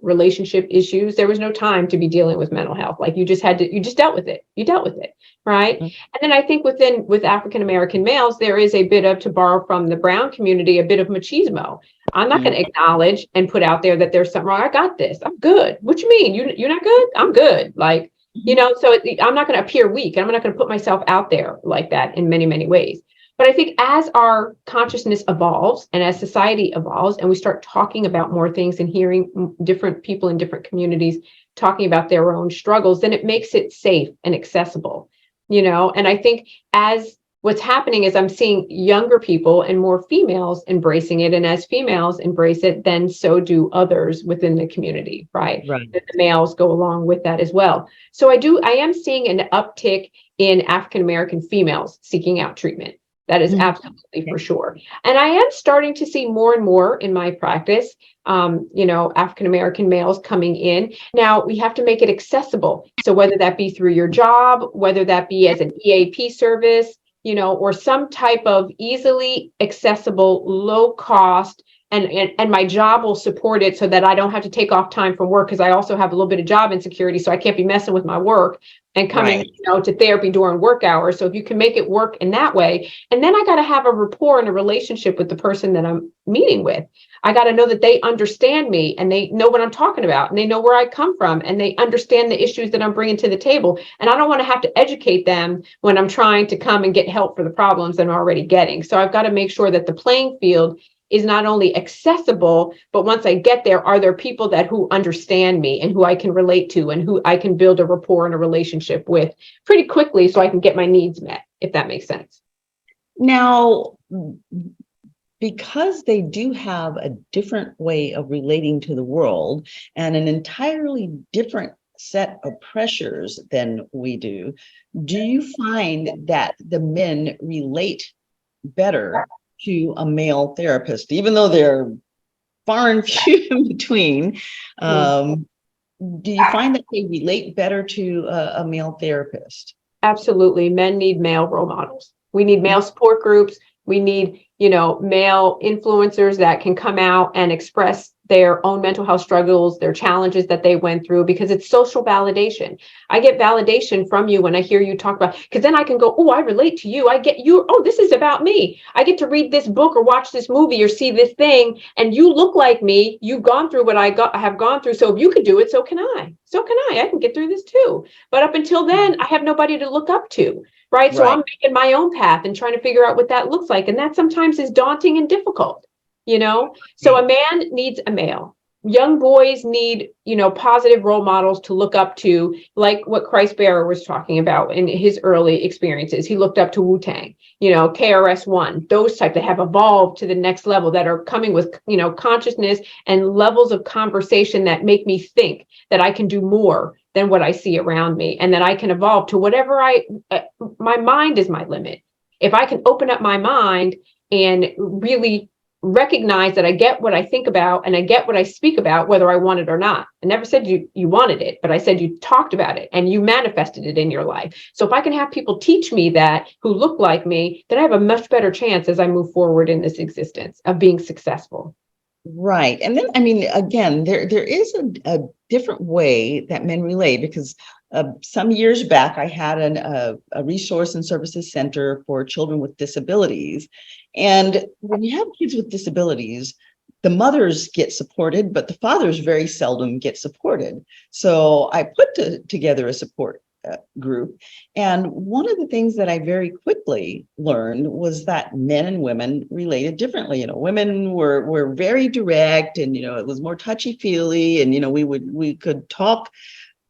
relationship issues. There was no time to be dealing with mental health. Like you just dealt with it. You dealt with it. Right. Mm-hmm. And then I think with African American males, there is a bit of, to borrow from the brown community, a bit of machismo. I'm not going to acknowledge and put out there that there's something wrong. I got this. I'm good. What you mean? You're not good? I'm good. Like, so I'm not going to appear weak. I'm not going to put myself out there like that in many, many ways. But I think as our consciousness evolves and as society evolves and we start talking about more things and hearing different people in different communities talking about their own struggles, then it makes it safe and accessible, and I think as what's happening is I'm seeing younger people and more females embracing it. And as females embrace it, then so do others within the community, right? That the males go along with that as well. So I am seeing an uptick in African American females seeking out treatment. That is absolutely for sure. And I am starting to see more and more in my practice, African American males coming in. Now we have to make it accessible. So whether that be through your job, whether that be as an EAP service, or some type of easily accessible, low cost, and my job will support it so that I don't have to take off time from work because I also have a little bit of job insecurity. So I can't be messing with my work and coming, to therapy during work hours. So if you can make it work in that way, and then I got to have a rapport and a relationship with the person that I'm meeting with. I got to know that they understand me and they know what I'm talking about and they know where I come from and they understand the issues that I'm bringing to the table. And I don't want to have to educate them when I'm trying to come and get help for the problems that I'm already getting. So I've got to make sure that the playing field is not only accessible, but once I get there, are there people who understand me and who I can relate to and who I can build a rapport and a relationship with pretty quickly so I can get my needs met, if that makes sense. Now, because they do have a different way of relating to the world and an entirely different set of pressures than we do, do you find that the men relate better to a male therapist, even though they're far and few in between? Do you find that they relate better to a male therapist? Absolutely. Men need male role models. We need male support groups. We need, male influencers that can come out and express their own mental health struggles, their challenges that they went through, because it's social validation. I get validation from you when I hear you talk about, because then I can go, oh, I relate to you. I get you. Oh, this is about me. I get to read this book or watch this movie or see this thing. And you look like me. You've gone through what I have gone through. So if you could do it, so can I. So can I. I can get through this too. But up until then, I have nobody to look up to. Right. So I'm making my own path and trying to figure out what that looks like. And that sometimes is daunting and difficult, So a man needs a male. Young boys need, positive role models to look up to, like what Christ Bearer was talking about in his early experiences. He looked up to Wu Tang, KRS-One, those type that have evolved to the next level, that are coming with, consciousness and levels of conversation that make me think that I can do more than what I see around me, and that I can evolve to whatever my mind is my limit. If I can open up my mind and really recognize that I get what I think about and I get what I speak about, whether I want it or not. I never said you wanted it, but I said you talked about it and you manifested it in your life. So if I can have people teach me that who look like me, then I have a much better chance as I move forward in this existence of being successful. Right. And then, again, there is a different way that men relate, because some years back, I had a resource and services center for children with disabilities. And when you have kids with disabilities, the mothers get supported, but the fathers very seldom get supported. So I put together a support group. And one of the things that I very quickly learned was that men and women related differently. Women were very direct, and it was more touchy-feely, and we could talk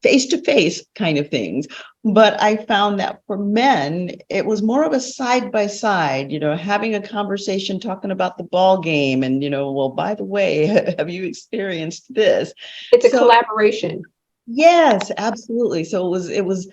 face to face kind of things. But I found that for men, it was more of a side by side, having a conversation, talking about the ball game, and well, by the way, have you experienced this? It's a collaboration. Yes, absolutely. So it was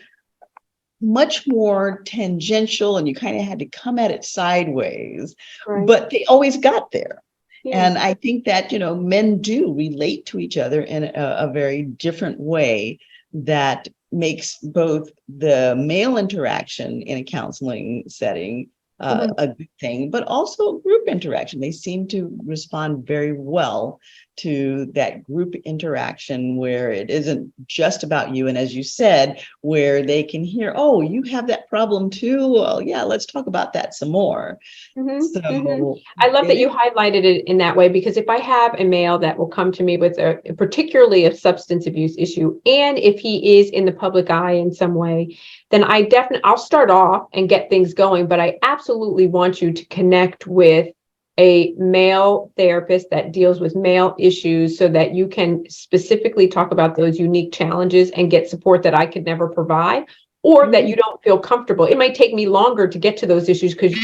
much more tangential, and you kind of had to come at it sideways, Right. but they always got there. Yeah. And I think that, men do relate to each other in a very different way that makes both the male interaction in a counseling setting a good thing, but also group interaction. They seem to respond very well to that group interaction where it isn't just about you. And as you said, where they can hear, oh, you have that problem too. Well, yeah, let's talk about that some more. I love that you highlighted it in that way, because if I have a male that will come to me with particularly a substance abuse issue, and if he is in the public eye in some way, then I'll start off and get things going, but I absolutely want you to connect with a male therapist that deals with male issues so that you can specifically talk about those unique challenges and get support that I could never provide, or that you don't feel comfortable. It might take me longer to get to those issues because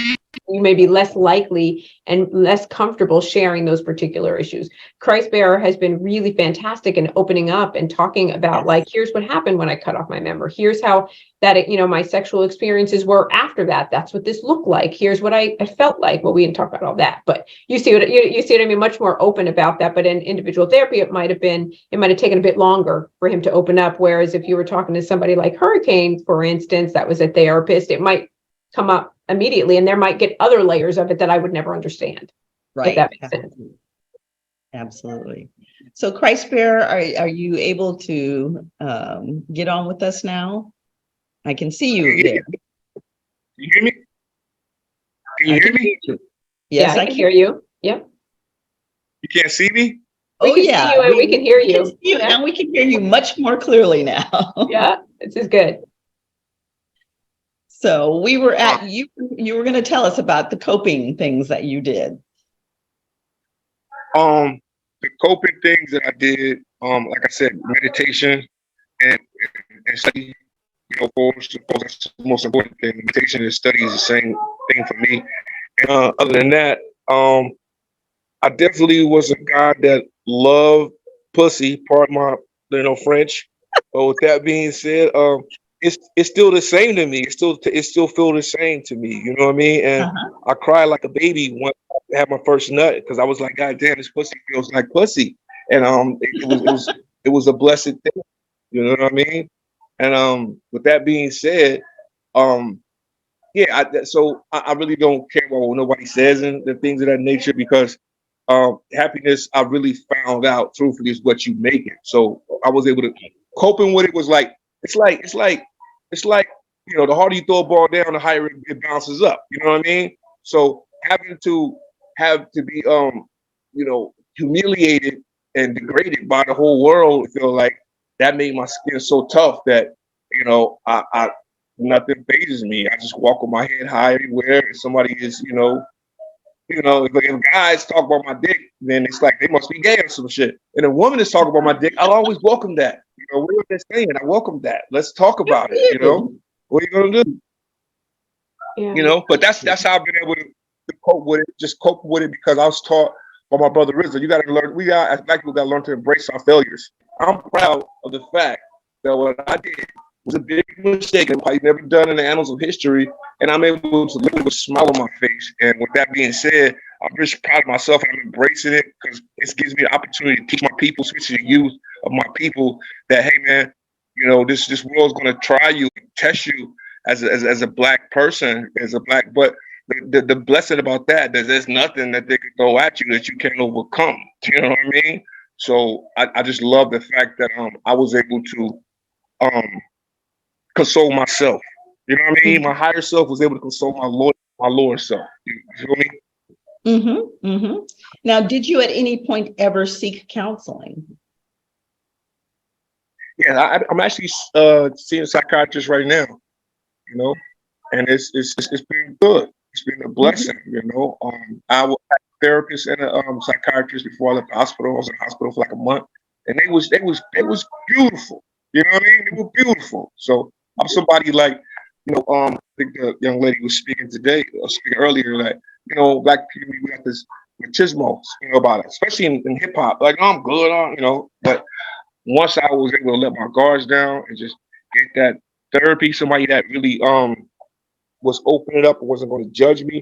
you may be less likely and less comfortable sharing those particular issues. Christ Bearer has been really fantastic in opening up and talking about, like, here's what happened when I cut off my member. Here's how that, my sexual experiences were after that. That's what this looked like. Here's what I felt like. Well, we didn't talk about all that, but you see what I mean? Much more open about that. But in individual therapy, it might have taken a bit longer for him to open up. Whereas if you were talking to somebody like Hurricane, for instance, that was a therapist, it might come up immediately, and there might get other layers of it that I would never understand. Right. If that makes sense. Absolutely. So Christ Bearer, are you able to get on with us now? I can see you there. Can you hear me? Can you hear me? Yes, yeah, I can hear you. Yep. You can't see me? Oh, We can see you and we can hear you. Yeah. And we can hear you much more clearly now. Yeah, this is good. So we were at, you were going to tell us about the coping things that you did. The coping things that I did, like I said, meditation and study. That's the most important thing. Meditation and study is the same thing for me. And other than that, I definitely was a guy that loved pussy. Pardon my, French. But with that being said, it's still the same to me. It still feel the same to me. You know what I mean? And I cried like a baby when I had my first nut, because I was like, God damn, this pussy feels like pussy. And it was a blessed thing. You know what I mean? And with that being said, yeah, so I really don't care about what nobody says and the things of that nature, because happiness, I really found out truthfully, is what you make it. So I was able to coping with it. Was like it's like the harder you throw a ball down, the higher it bounces up. You know what I mean? So having to be humiliated and degraded by the whole world, I feel like that made my skin so tough that I nothing phases me. I just walk with my head high everywhere. If somebody is, if guys talk about my dick, then it's like they must be gay or some shit. And a woman is talking about my dick, I'll always welcome that. What are they saying? I welcome that. Let's talk about it. What are you gonna do? Yeah. But that's how I've been able to cope with it. Just cope with it because I was taught by my brother Rizzo. You got to learn. As black people, got to learn to embrace our failures. I'm proud of the fact that what I did was a big mistake and probably never done in the annals of history, and I'm able to live with a smile on my face. And with that being said, I'm just proud of myself, and I'm embracing it because it gives me the opportunity to teach my people, especially the youth of my people, that hey man, this world's gonna try you, test you as a black person, but the blessing about that, there's nothing that they can throw at you that you can't overcome. You know what I mean? So I just love the fact that I was able to console myself. You know what I mean? My higher self was able to console my lower self. You feel me? Now, did you at any point ever seek counseling? Yeah, I'm actually seeing a psychiatrist right now. You know, and it's been good. It's been a blessing. You know, I was a therapist and a psychiatrist before I left the hospital. I was in the hospital for like a month, and they was beautiful. You know what I mean? They were beautiful. So I'm somebody like, I think the young lady was speaking today, speaking earlier, that black people, we got this machismo, about it, especially in hip hop. Like, I'm good on, but once I was able to let my guards down and just get that therapy, somebody that really was opening up and wasn't going to judge me,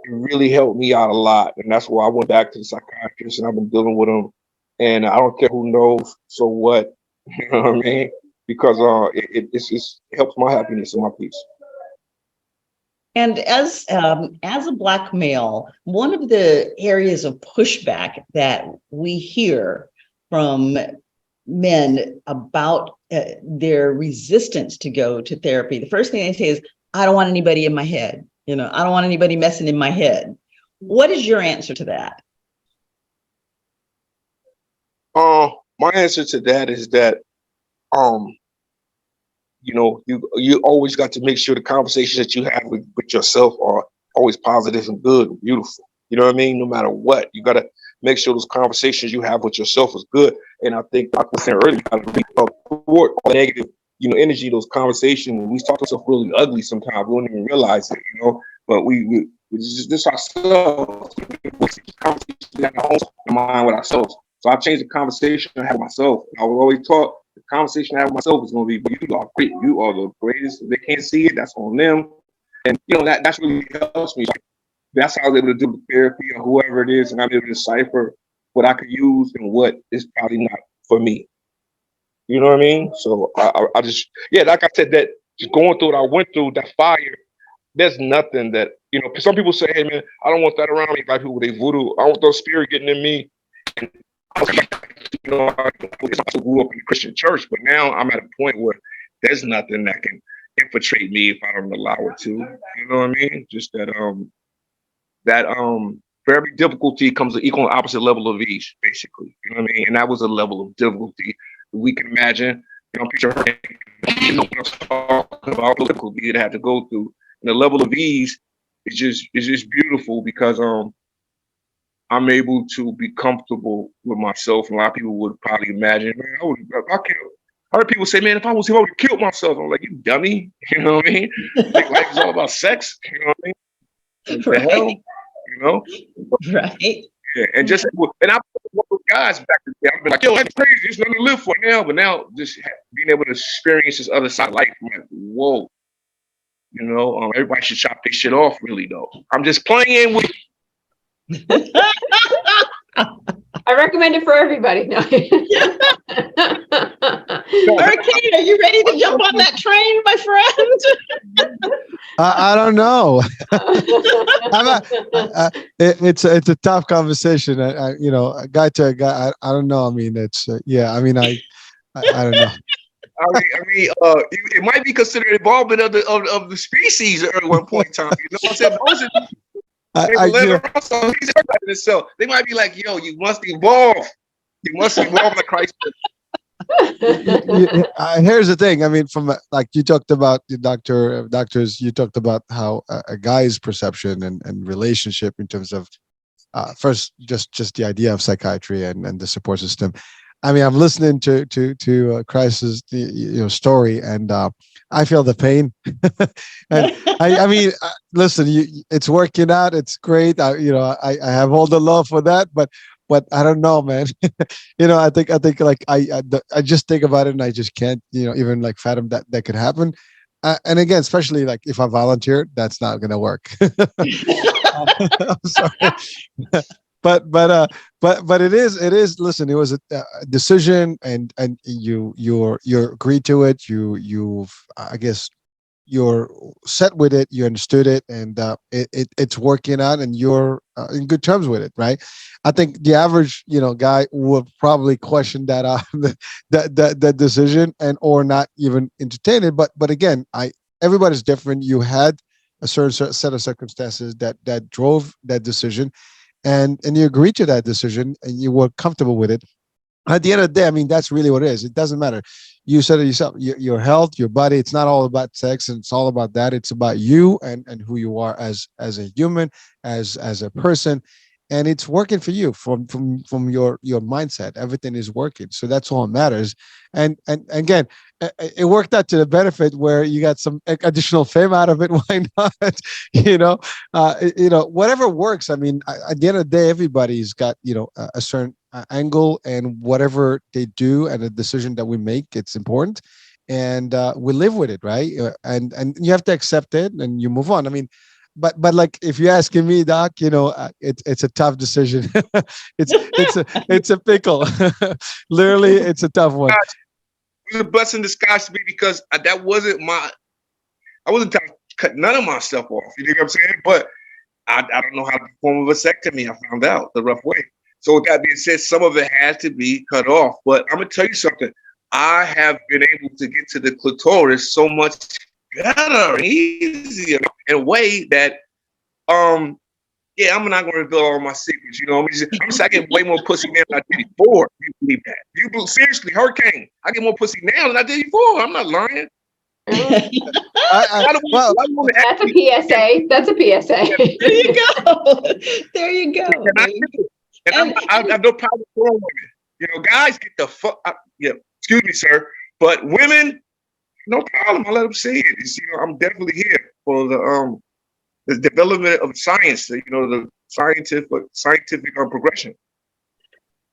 it really helped me out a lot. And that's why I went back to the psychiatrist and I've been dealing with them. And I don't care who knows, so what, you know what I mean? Because it helps my happiness and my peace. And as a Black male, one of the areas of pushback that we hear from men about their resistance to go to therapy, the first thing they say is, I don't want anybody in my head. I don't want anybody messing in my head. What is your answer to that? My answer to that is that, you always got to make sure the conversations that you have with yourself are always positive and good and beautiful. You know what I mean? No matter what, you got to make sure those conversations you have with yourself is good. And I think Dr. was saying earlier, you got to report all negative, energy, those conversations. When we talk to ourselves really ugly sometimes, we don't even realize it, but we just this ourselves. We got our own mind with ourselves. So I changed the conversation I have with myself. I was always taught the conversation I have with myself is going to be, you are great. You are the greatest. If they can't see it, that's on them. And, that's really helps me. That's how I was able to do the therapy or whoever it is. And I'm able to decipher what I could use and what is probably not for me. You know what I mean? So I just, like I said, that just going through what I went through, that fire, there's nothing that, some people say, hey, man, I don't want that around me. Like people, they voodoo. I don't want those spirit getting in me. And I grew up in the Christian church, but now I'm at a point where there's nothing that can infiltrate me if I don't allow it to. You know what I mean? Just that for every difficulty comes an equal and opposite level of ease, basically. You know what I mean? And that was a level of difficulty we can imagine. Picture what I'm talking about the difficulty it had to go through. And the level of ease is just beautiful because I'm able to be comfortable with myself. And a lot of people would probably imagine, man, I heard people say, man, if I was him, I would have killed myself. I'm like, you dummy. You know what I mean? Like life is all about sex. You know what I mean? Right. Right. Yeah, and I work with guys back in the day. I've been like, yo, that's crazy. There's nothing to live for now. But now, just being able to experience this other side of life, I'm like, whoa. Everybody should chop this shit off, really, though. I'm just playing with. I recommend it for everybody. No. Hurricane, are you ready to jump on that train, my friend? I don't know. It's a tough conversation. Guy to a guy. I don't know. I mean, it's I don't know. It might be considered involvement of the species at one point in time. You know what I'm saying? They might be like, yo, you must evolve. You must evolve like Christ. Here's the thing. I mean, from like you talked about the doctors, you talked about how a guy's perception and relationship in terms of first just the idea of psychiatry and the support system. I mean, I'm listening to Chris's story, and I feel the pain. And I mean, listen, it's working out. It's great. I have all the love for that, but I don't know, man. I think like I just think about it and I just can't, even like fathom that could happen. And again, especially like if I volunteer, that's not going to work. I'm sorry. But it is. Listen, it was a decision, and you agreed to it. I guess you're set with it. You understood it, and it's working out, and you're in good terms with it, right? I think the average guy would probably question that that decision or not even entertain it. But again, everybody's different. You had a certain set of circumstances that drove that decision. And you agreed to that decision and you were comfortable with it. At the end of the day, I mean, that's really what it is. It doesn't matter. You said it yourself, your health, your body, it's not all about sex, and it's all about that. It's about you and who you are as a human, as a person. And it's working for you from your mindset. Everything is working. So that's all that matters. And again, it worked out to the benefit where you got some additional fame out of it. Why not? Whatever works. I mean, at the end of the day, everybody's got, a certain angle, and whatever they do and the decision that we make, it's important. And we live with it, right? And you have to accept it and you move on. I mean, but like, if you're asking me, Doc, it's a tough decision. it's a pickle. Literally, it's a tough one. It was a blessing in disguise to me, because that wasn't I wasn't trying to cut none of my stuff off. You know what I'm saying? But I don't know how to perform a vasectomy. I found out the rough way. So with that being said, some of it has to be cut off. But I'm gonna tell you something. I have been able to get to the clitoris so much better, easier, in a way that, I'm not going to reveal all my secrets. I'm just, I get way more pussy now than I did before. You believe that? Seriously, Hurricane. I get more pussy now than I did before. I'm not lying. Well, that's a PSA. That's a PSA. There you go. There you go. And I have no problem with women. Guys, get the fuck up. Yeah, excuse me, sir. But women, no problem. I let them see it. I'm definitely here for the development of science. The scientific progression.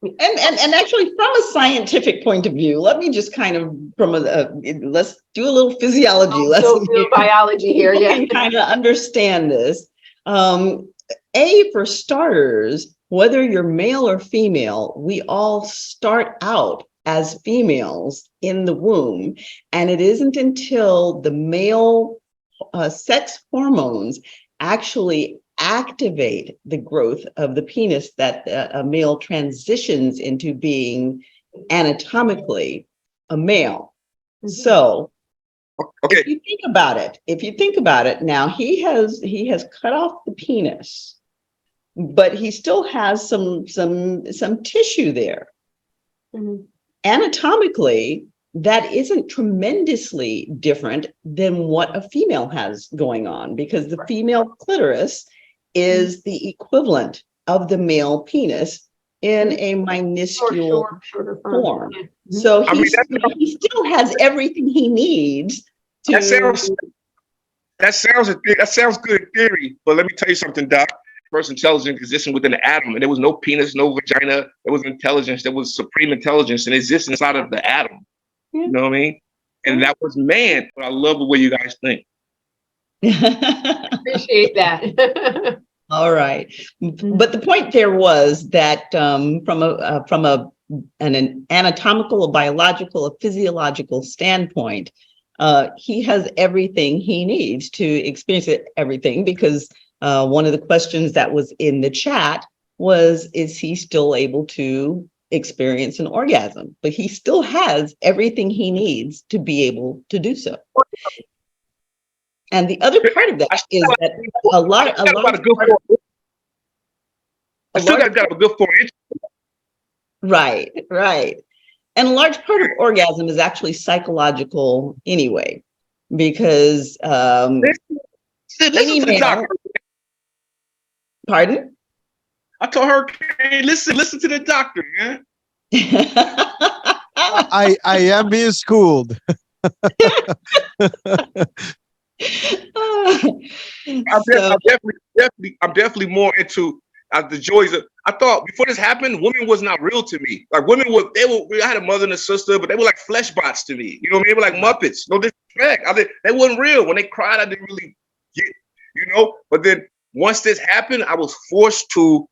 And actually, from a scientific point of view, let me just kind of let's do a little physiology lesson. Biology here, yeah. And kind of understand this. For starters, whether you're male or female, we all start out as females in the womb, and it isn't until the male sex hormones actually activate the growth of the penis that a male transitions into being anatomically a male. Mm-hmm. So, okay. If you think about it, now he has cut off the penis, but he still has some tissue there. Mm-hmm. Anatomically, that isn't tremendously different than what a female has going on, because the female clitoris is the equivalent of the male penis in a minuscule shorter form. Mm-hmm. So he still has everything he needs to. That sounds good in theory, but let me tell you something, Doc. First intelligence existed within the atom, and there was no penis, no vagina. There was intelligence. There was supreme intelligence and exists inside of the atom. You know what I mean? And that was man. But I love the way you guys think. Appreciate that. All right, but the point there was that from an anatomical, a biological, a physiological standpoint, he has everything he needs to experience everything, because one of the questions that was in the chat was, is he still able to experience an orgasm? But he still has everything he needs to be able to do so. And the other part of that is that a lot of I still got to have a good 4 inches. Right. And a large part of orgasm is actually psychological anyway, because listen to the doctor. Pardon? I told her, hey, listen to the doctor, man. I am being schooled. I'm definitely more into the joys of. I thought before this happened, women was not real to me. Like women were, I had a mother and a sister, but they were like flesh bots to me. You know what I mean? They were like Muppets. No disrespect. They wasn't real. When they cried, I didn't really get, But then once this happened, I was forced to,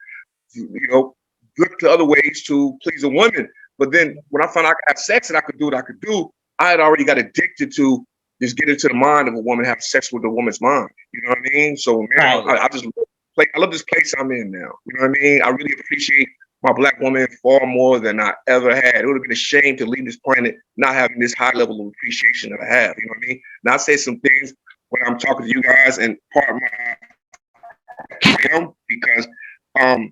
look to other ways to please a woman. But then when I found out I could have sex and I could do what I could do, I had already got addicted to just get into the mind of a woman, have sex with a woman's mind. You know what I mean? So now I love this place I'm in now. You know what I mean? I really appreciate my Black woman far more than I ever had. It would have been a shame to leave this planet not having this high level of appreciation that I have. You know what I mean? Now I say some things when I'm talking to you guys, and part of my because I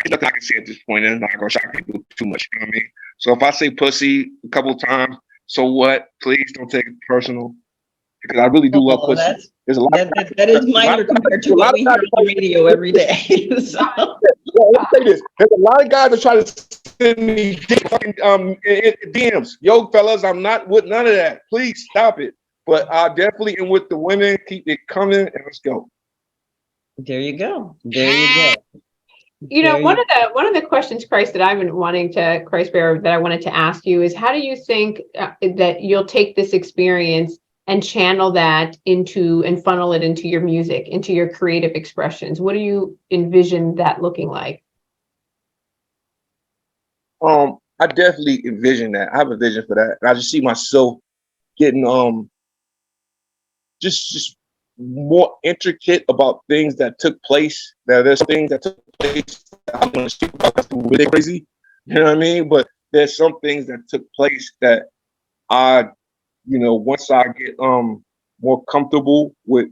nothing I can say at this point, and I'm not gonna shock people too much. You know what I mean? So if I say pussy a couple of times, so what? Please don't take it personal, because I really do love pussy. There's a lot. That is minor compared to what we hear on the radio every day. So. Well, let's say this. There's a lot of guys that try to send me fucking DMs. Yo, fellas, I'm not with none of that. Please stop it. But I definitely am with the women. Keep it coming, and let's go. There you go. There you go. You know, one of the questions, Christ, that I've been wanting to, Christ Bearer, that I wanted to ask you is, how do you think that you'll take this experience and channel that into and funnel it into your music, into your creative expressions? What do you envision that looking like? I definitely envision that. I have a vision for that. And I just see myself getting just more intricate about things that took place. There's things that took place that I'm gonna speak about that's really crazy. You know what I mean? But there's some things that took place that I, you know, once I get more comfortable with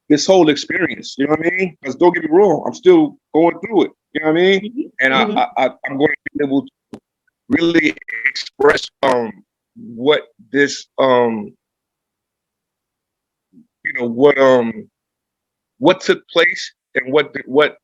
this whole experience, you know what I mean? Because don't get me wrong, I'm still going through it, you know what I mean? And I'm going to be able to really express what this you know, what took place and what came up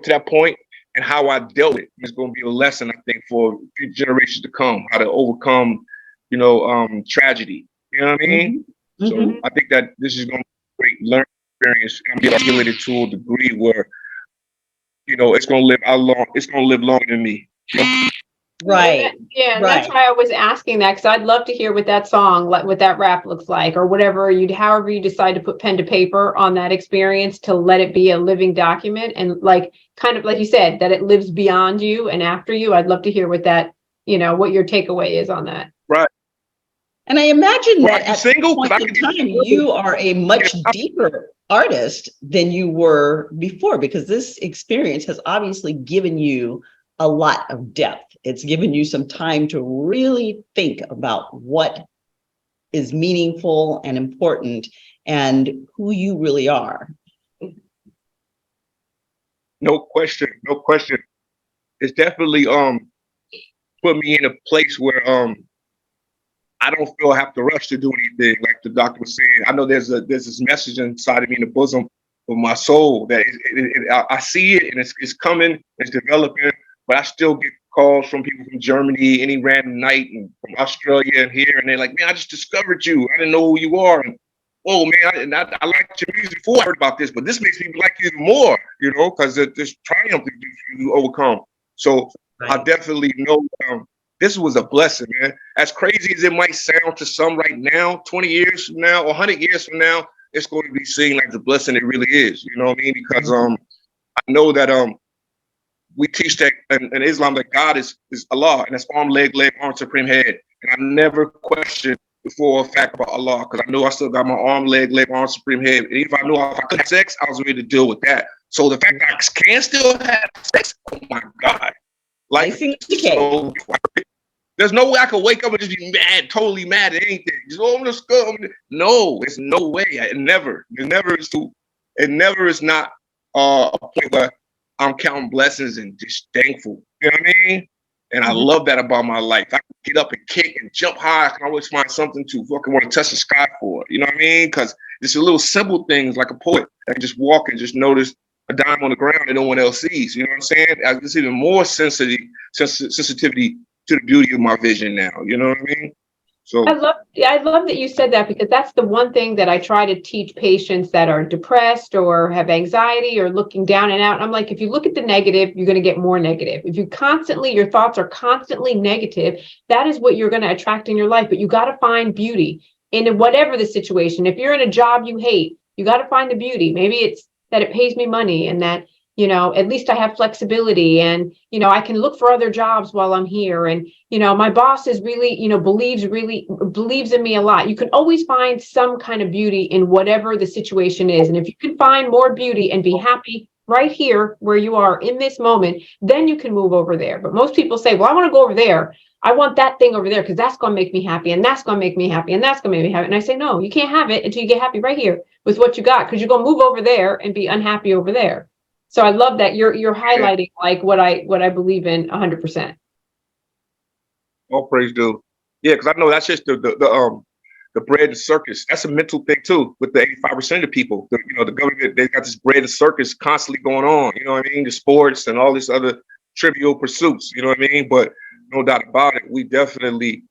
to that point, and how I dealt with it. It's going to be a lesson, I think, for future generations to come, how to overcome, you know, tragedy. You know what I mean? So I think that this is going to be a great learning experience. I'm going to get articulated to a degree where, you know, it's going to live longer than me. You know? Right. Yeah, that's why I was asking that, because I'd love to hear what that song, what that rap looks like, or whatever however you decide to put pen to paper on that experience, to let it be a living document, and like, kind of like you said, that it lives beyond you and after you. I'd love to hear what that, you know, what your takeaway is on that. Right. And I imagine that at this point in time, you are a much deeper artist than you were before, because this experience has obviously given you a lot of depth. It's given you some time to really think about what is meaningful and important and who you really are. No question. It's definitely put me in a place where I don't feel I have to rush to do anything. Like the doctor was saying, I know there's this message inside of me in the bosom of my soul that I see it, and it's coming, it's developing, but I still get calls from people from Germany any random night, and from Australia and here, and they're like, man, I just discovered you. I didn't know who you are. And oh man, I liked your music before I heard about this, but this makes me like you even more, you know, because there's triumph that you overcome. So I definitely know this was a blessing, man. As crazy as it might sound to some right now, 20 years from now or 100 years from now, it's going to be seen like the blessing it really is. You know what I mean? Because I know that we teach that in Islam that God is Allah, and that's arm, leg, supreme head. And I never questioned before a fact about Allah, because I know I still got my arm, leg, supreme head. And if I knew if I could have sex, I was ready to deal with that. So the fact that I can still have sex, oh my God. Like, so, there's no way I could wake up and just be mad, totally mad at anything. Just, oh, I'm just good. No, it's no way. It never is not a point where I'm counting blessings and just thankful. You know what I mean? And I love that about my life. I can get up and kick and jump high. I can always find something to fucking want to touch the sky for. You know what I mean? Because it's a little simple things, like a poet. I can just walk and just notice a dime on the ground that no one else sees. You know what I'm saying? There's even more sensitivity to the beauty of my vision now. You know what I mean? So I love that you said that, because that's the one thing that I try to teach patients that are depressed or have anxiety or looking down and out. I'm like, if you look at the negative, you're going to get more negative. If your thoughts are constantly negative, that is what you're going to attract in your life. But you got to find beauty in whatever the situation. If you're in a job you hate, you got to find the beauty. Maybe it's that it pays me money, and that, you know, at least I have flexibility, and, you know, I can look for other jobs while I'm here. And, you know, my boss is really, you know, believes in me a lot. You can always find some kind of beauty in whatever the situation is. And if you can find more beauty and be happy right here where you are in this moment, then you can move over there. But most people say, well, I want to go over there. I want that thing over there because that's going to make me happy, and that's going to make me happy, and that's going to make me happy. And I say, no, you can't have it until you get happy right here with what you got, because you're going to move over there and be unhappy over there. So I love that you're highlighting like what I believe in 100%. All praise due. Yeah, because I know that's just the bread and circus. That's a mental thing too. With the 85% of the people, the government, they got this bread and circus constantly going on. You know what I mean? The sports and all this other trivial pursuits. You know what I mean? But no doubt about it, we definitely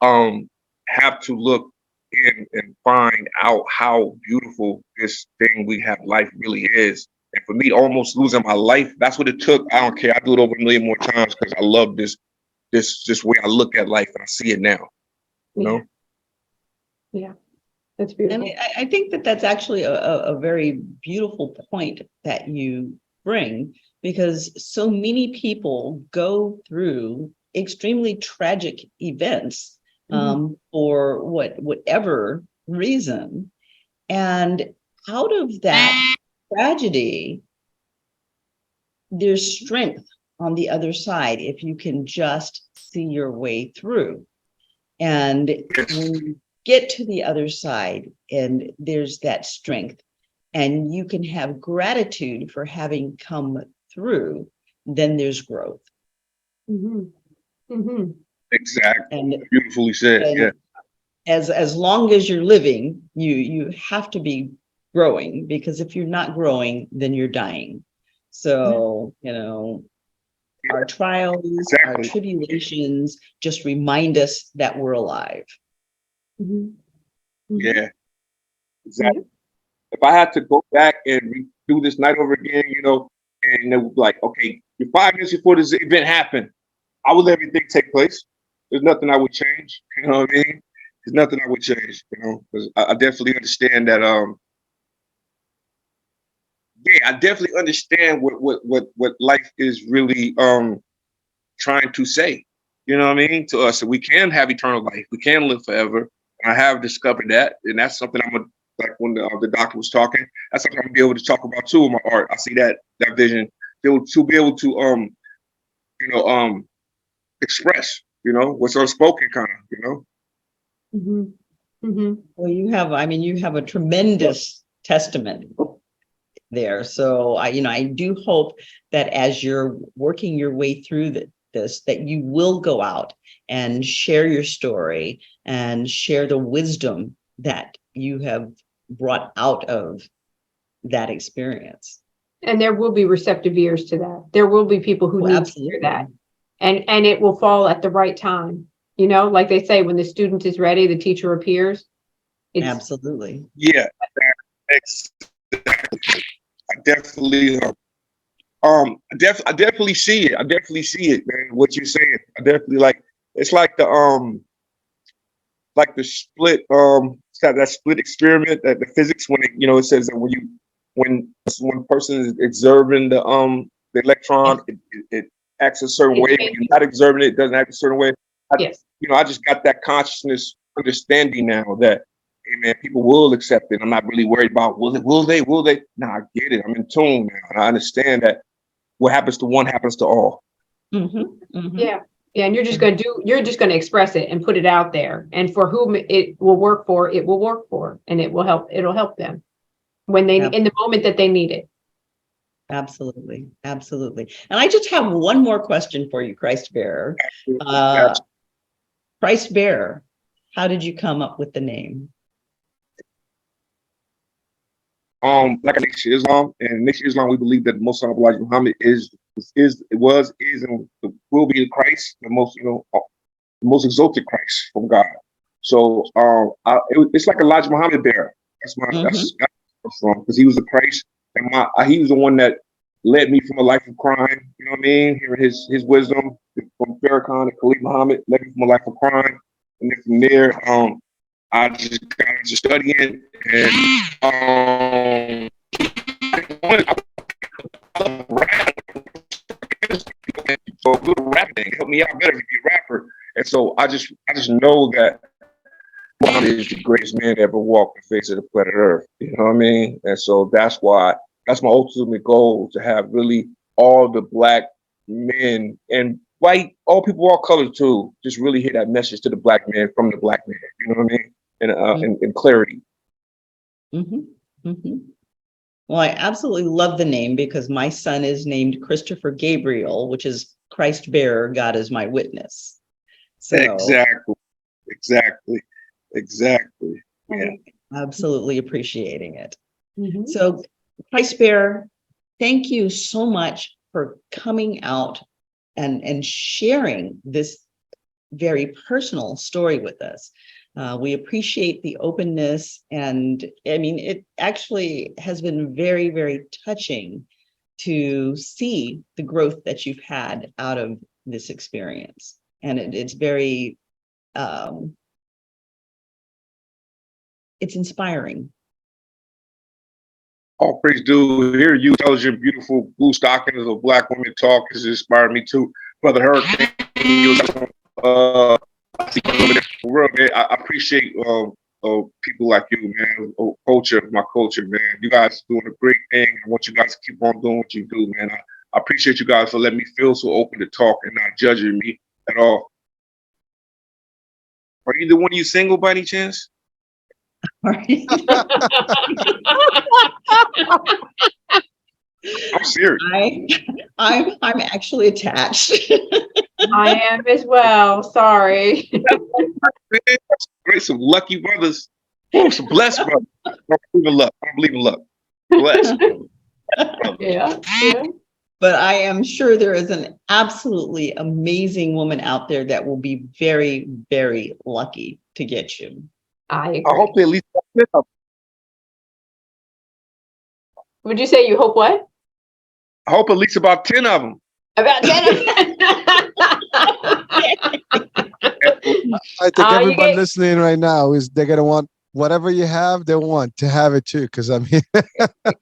have to look in and find out how beautiful this thing we have life really is. And for me, almost losing my life, that's what it took. I don't care. I do it over a million more times because I love this way I look at life and I see it now. You know? Yeah, that's beautiful. And I think that that's actually a very beautiful point that you bring, because so many people go through extremely tragic events for whatever reason. And out of that tragedy, there's strength on the other side if you can just see your way through. And when you get to the other side and there's that strength, and you can have gratitude for having come through, then there's growth. Exactly. And beautifully said. Yeah. As long as you're living, you have to be growing, because if you're not growing, then you're dying. So, our trials, our tribulations just remind us that we're alive. Yeah, exactly. If I had to go back and redo this night over again, and it was like, okay, 5 minutes before this event happened, I would let everything take place. There's nothing I would change. You know what I mean? There's nothing I would change. Because I definitely understand that. I definitely understand what life is really trying to say. You know what I mean? To us, that we can have eternal life. We can live forever. And I have discovered that, and that's something like when the doctor was talking. That's something I'm gonna be able to talk about too in my art. I see that vision to be able to express, what's unspoken, kind of, Well, you have a tremendous testament there. So I do hope that as you're working your way through this, that you will go out and share your story and share the wisdom that you have brought out of that experience. And there will be receptive ears to that. There will be people who need to hear that. And it will fall at the right time. Like they say, when the student is ready, the teacher appears. Absolutely. Yeah. Exactly. I definitely see it. I definitely see it, man. What you're saying. I definitely it's like the split that split experiment, that the physics, when it says that when one person is observing the electron, it acts a certain way. When you're not observing it, it doesn't act a certain way. I just got that consciousness understanding now that, hey man, people will accept it. I'm not really worried about will they? Nah, I get it. I'm in tune now, and I understand that what happens to one happens to all. Yeah, and you're just gonna express it and put it out there, and for whom it will work for, it will work for, and it'll help them when they in the moment that they need it. Absolutely. And I just have one more question for you, Christ Bearer. Christ Bearer, how did you come up with the name? Like Nation Islam, and Nation Islam, we believe that the Most Honorable Muhammad is, and will be the Christ, the most exalted Christ from God. So it's like Elijah Muhammad bearer. That's because he was the Christ, and he was the one that led me from a life of crime. You know what I mean? Hearing his wisdom from Farrakhan and Khalid Muhammad led me from a life of crime, and then from there, I just got into studying, and so a little rapping help me out better to be a rapper. And so I just know that Muhammad is the greatest man to ever walk the face of the planet Earth. You know what I mean? And so that's my ultimate goal, to have really all the Black men and white, all people, all colors too, just really hear that message to the black man from the black man. You know what I mean? And clarity. Mm-hmm. Mm-hmm. Well, I absolutely love the name because my son is named Christopher Gabriel, which is Christ bearer, God is my witness. So Exactly. Yeah. Absolutely appreciating it. Mm-hmm. So Christ bearer, thank you so much for coming out and sharing this very personal story with us. We appreciate the openness, and I mean, it actually has been very, very touching to see the growth that you've had out of this experience. And it's very, it's inspiring. All praise due. Hear you intelligent, beautiful blue stockings of black women talk has inspired me too. Brother Hurricane, real, man, I appreciate people like you, man. My culture, man. You guys doing a great thing. I want you guys to keep on doing what you do, man. I appreciate you guys for letting me feel so open to talk and not judging me at all. Are either one of you single by any chance? I'm serious. I'm actually attached. I am as well. Sorry. That's great. Some lucky brothers. Oh, some blessed brothers. I don't believe in luck. Blessed. Yeah. But I am sure there is an absolutely amazing woman out there that will be very, very lucky to get you. I agree. I hope they at least. Would you say you hope what? I hope at least about 10 of them. About 10 of them. I think everybody listening right now they're gonna want whatever you have, they want to have it too. Because I mean,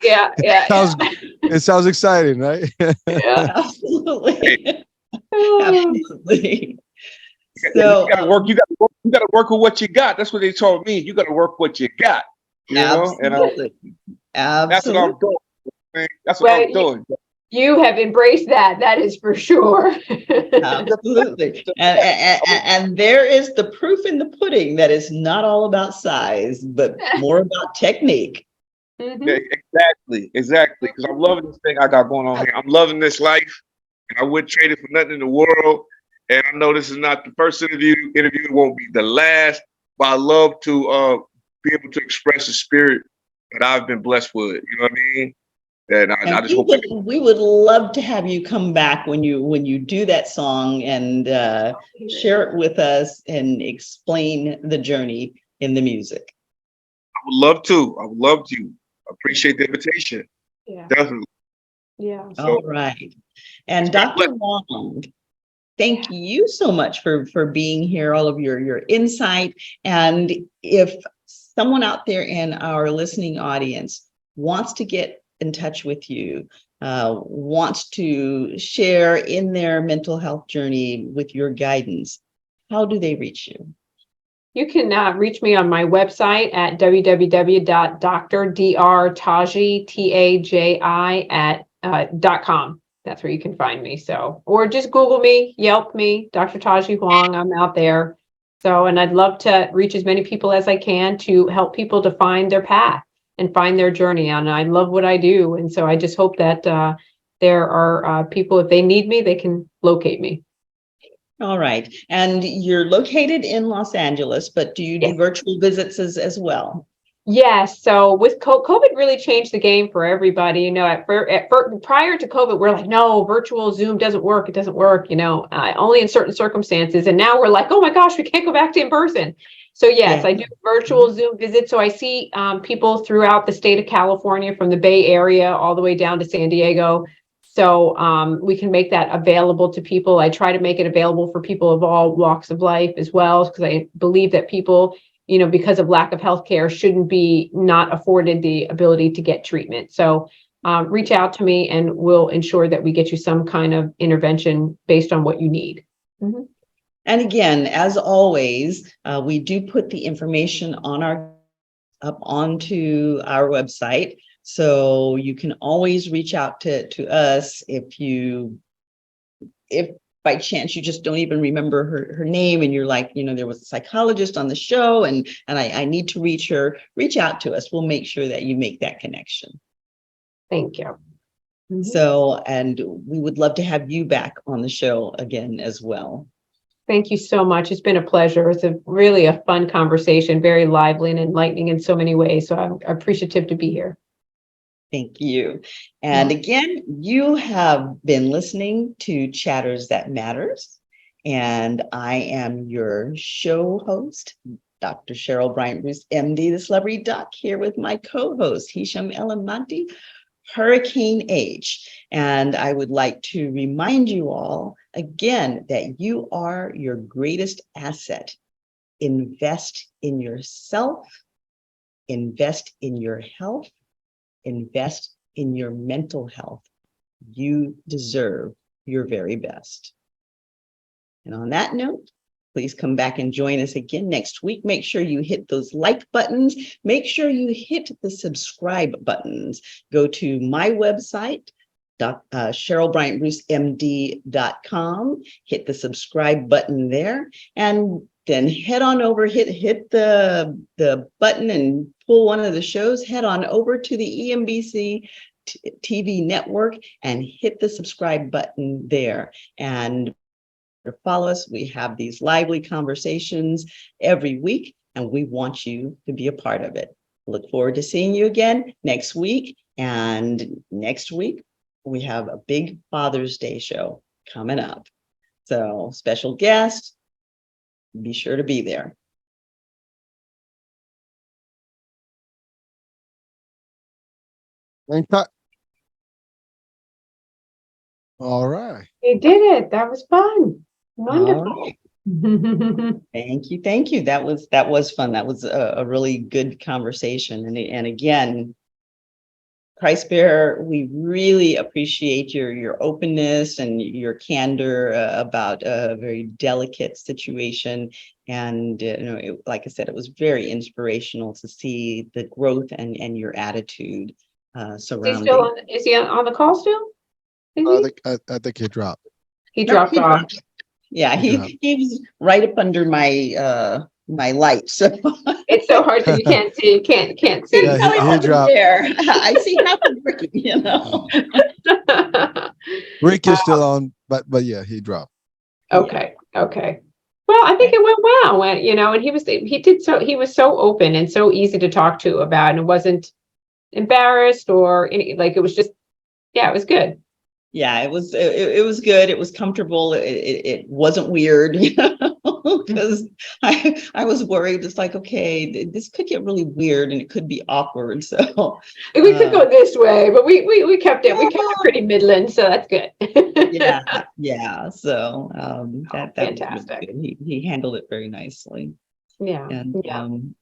it sounds exciting, right? Yeah, absolutely. Absolutely. So you gotta work. You gotta work with what you got. That's what they told me. You gotta work what you got. You know, and that's what I'm doing. Man. That's what I'm doing. You have embraced that. That is for sure. Absolutely. And there is the proof in the pudding that it's not all about size, but more about technique. Mm-hmm. Exactly. Because I'm loving this thing I got going on here. I'm loving this life, and I wouldn't trade it for nothing in the world. And I know this is not the first interview. It won't be the last. But I love to be able to express the spirit that I've been blessed with. You know what I mean? And I just hope we would love to have you come back when you do that song and share it with us and explain the journey in the music. I would love to. I appreciate the invitation. Yeah. Definitely. Yeah. All right. And Dr. Huang, thank you so much for being here, all of your insight. And if someone out there in our listening audience wants to get in touch with you, wants to share in their mental health journey with your guidance, how do they reach you? You can reach me on my website at www.drdrtaji.com. That's where you can find me. So, or just Google me, Yelp me, Dr. Taji Huang. I'm out there. So, and I'd love to reach as many people as I can to help people to find their path and find their journey. And I love what I do. And so I just hope that there are people, if they need me, they can locate me. All right. And you're located in Los Angeles, but do you do virtual visits as well? Yes. So with COVID really changed the game for everybody. You know, prior to COVID, we're like, no, virtual Zoom doesn't work. It doesn't work, only in certain circumstances. And now we're like, oh my gosh, we can't go back to in person. So yes, I do virtual Zoom visits. So I see people throughout the state of California, from the Bay Area all the way down to San Diego. So we can make that available to people. I try to make it available for people of all walks of life as well, because I believe that people, because of lack of healthcare, shouldn't be not afforded the ability to get treatment. So reach out to me and we'll ensure that we get you some kind of intervention based on what you need. Mm-hmm. And again, as always, we do put the information up onto our website. So you can always reach out to us if by chance you just don't even remember her name, and you're like, there was a psychologist on the show, and I need to reach her, reach out to us. We'll make sure that you make that connection. Thank you. So, and we would love to have you back on the show again as well. Thank you so much. It's been a pleasure. It's really a fun conversation, very lively and enlightening in so many ways. So I'm appreciative to be here. Thank you. And again, you have been listening to Chatters That Matters. And I am your show host, Dr. Cheryl BryantBruce, MD, the Celebrity Doc, here with my co-host, Hisham Elamanti, Hurricane H. And I would like to remind you all again that you are your greatest asset. Invest in yourself, invest in your health, invest in your mental health. You deserve your very best. And on that note, please come back and join us again next week. Make sure you hit those like buttons. Make sure you hit the subscribe buttons. Go to my website, CherylBryantBruceMD.com. Hit the subscribe button there, and then head on over, hit the button and pull one of the shows. Head on over to the EMBC TV network and hit the subscribe button there. And to follow us, we have these lively conversations every week, and we want you to be a part of it. Look forward to seeing you again next week. And next week, we have a big Father's Day show coming up. So, special guest, be sure to be there. All right. You did it. That was fun. Wonderful. Right. Thank you. That was fun. That was a really good conversation. And again, Christ Bearer, we really appreciate your openness and your candor about a very delicate situation. And like I said, it was very inspirational to see the growth and your attitude surrounding. Is he on the call still? I think he dropped. He dropped off. Yeah, he was right up under my my light. So it's so hard that you can't see. Can't see. Yeah, he dropped. There. I see half of Ricky, Rick is still on, but yeah, he dropped. Okay. Well, I think it went well. And he was so open and so easy to talk to about, and it wasn't embarrassed or it was just, it was good. Yeah, it was good. It was comfortable. It wasn't weird, because I was worried. It's like, okay, this could get really weird and it could be awkward. So we could go this way, but we kept it. We kept it pretty Midland, so that's good. yeah. So that fantastic. Was good. He handled it very nicely. Yeah. And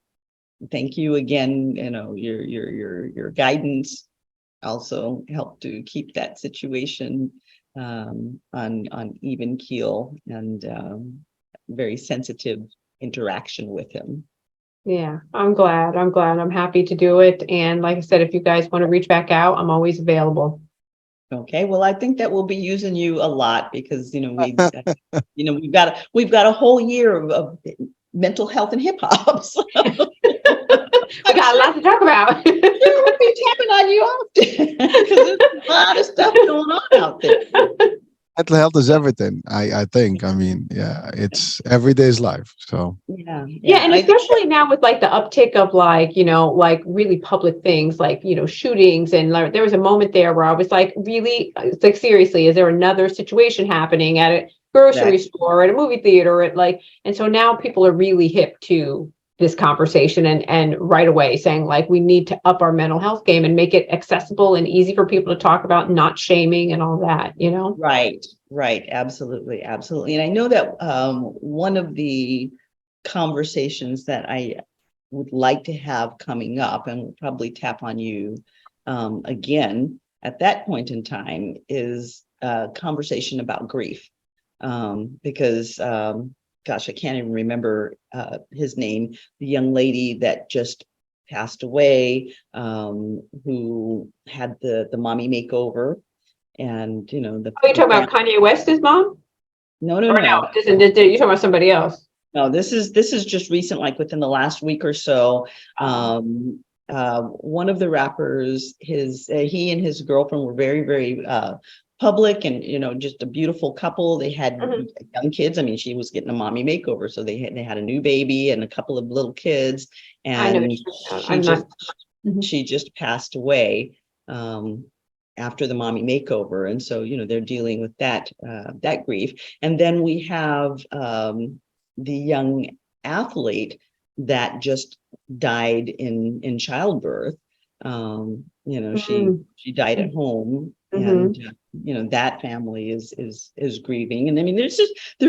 thank you again. Your guidance also helped to keep that situation on even keel, and very sensitive interaction with him. Yeah, I'm glad. I'm happy to do it. And like I said, if you guys want to reach back out, I'm always available. Okay, well, I think that we'll be using you a lot because we've got a whole year of mental health and hip hop. So. We got a lot to talk about. We'll be tapping on you often because there's a lot of stuff going on out there. Mental health is everything. I think. I mean, it's everyday's life. So yeah, and especially now with the uptick of really public things like shootings, and there was a moment there where I was really, seriously, is there another situation happening at a grocery store, at a movie theater, and so now people are really hip to this conversation and right away saying we need to up our mental health game and make it accessible and easy for people to talk about, not shaming and all that, Right. Absolutely. And I know that one of the conversations that I would like to have coming up, and we'll probably tap on you again at that point in time, is a conversation about grief. Because gosh, I can't even remember his name, the young lady that just passed away, who had the mommy makeover. And are you talking about Kanye West's mom? No, no, Or no. no, you're talking about somebody else. No, this is just recent, like within the last week or so. One of the rappers, he and his girlfriend were very, very public, and just a beautiful couple. They had young kids. I mean, she was getting a mommy makeover, so they had a new baby and a couple of little kids, I know. and she just passed away after the mommy makeover, and so they're dealing with that grief. And then we have the young athlete that just died in childbirth. She died at home, and that family is grieving. And I mean, there's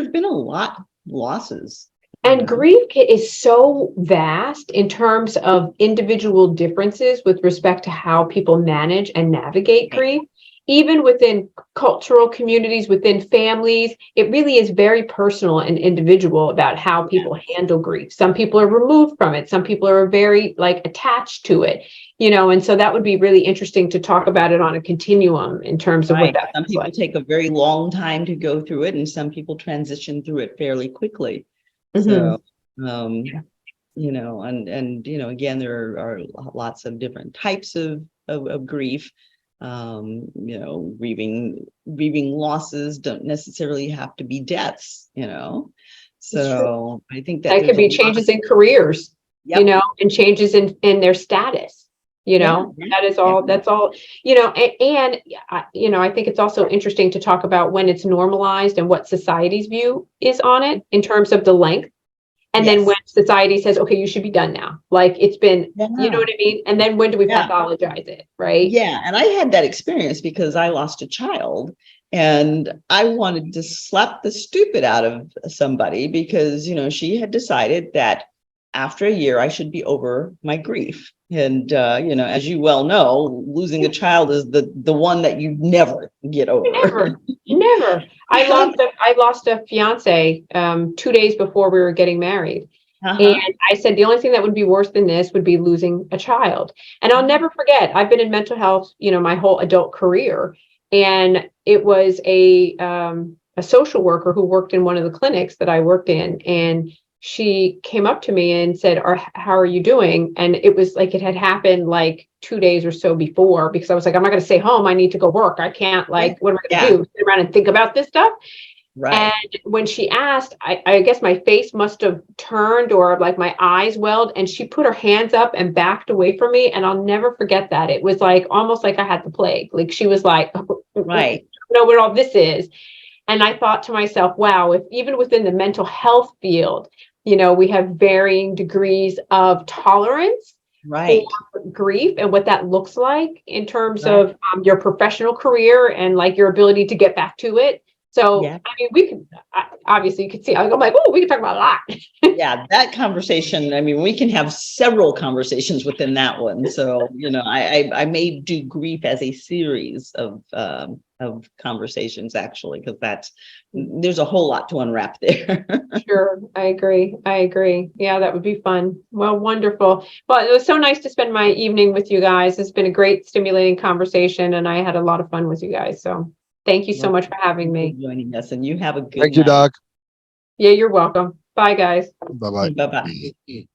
been a lot of losses. And grief is so vast in terms of individual differences with respect to how people manage and navigate grief. Even within cultural communities, within families, it really is very personal and individual about how people handle grief. Some people are removed from it. Some people are very attached to it, and so that would be really interesting to talk about it on a continuum in terms of what that. Some people take a very long time to go through it, and some people transition through it fairly quickly. So, again, there are lots of different types of grief. Grieving losses don't necessarily have to be deaths, So I think that could be changes in careers, and changes in their status, that is all, that's all, and I think it's also interesting to talk about when it's normalized and what society's view is on it in terms of the length. And then when society says, okay, you should be done now, it's been, you know what I mean? And then when do we pathologize it, right? Yeah. And I had that experience because I lost a child, and I wanted to slap the stupid out of somebody because, she had decided that after a year, I should be over my grief. And, as you well know, losing a child is the one that you never get over. Never. I lost a fiance 2 days before we were getting married. And I said, the only thing that would be worse than this would be losing a child. And I'll never forget, I've been in mental health, my whole adult career. And it was a social worker who worked in one of the clinics that I worked in. And she came up to me and said, how are you doing? And it was like it had happened 2 days or so before, because I was like, I'm not going to stay home. I need to go work. I can't what am I going to do? Sit around and think about this stuff? Right. And when she asked, I guess my face must have turned or my eyes welled, and she put her hands up and backed away from me. And I'll never forget that. It was almost like I had the plague. She was right. I don't know what all this is. And I thought to myself, wow, if even within the mental health field, we have varying degrees of tolerance for grief and what that looks like in terms of your professional career and your ability to get back to it. So, I mean, we can obviously you can see, I'm we can talk about a lot. That conversation. I mean, we can have several conversations within that one. So, I may do grief as a series of conversations, actually, because there's a whole lot to unwrap there. Sure. I agree. Yeah, that would be fun. Well, wonderful. Well, it was so nice to spend my evening with you guys. It's been a great, stimulating conversation, and I had a lot of fun with you guys. So thank you so much for having me. Joining us, and you have a good Thank you, night. Doc. Yeah, you're welcome. Bye, guys. Bye-bye. Bye-bye.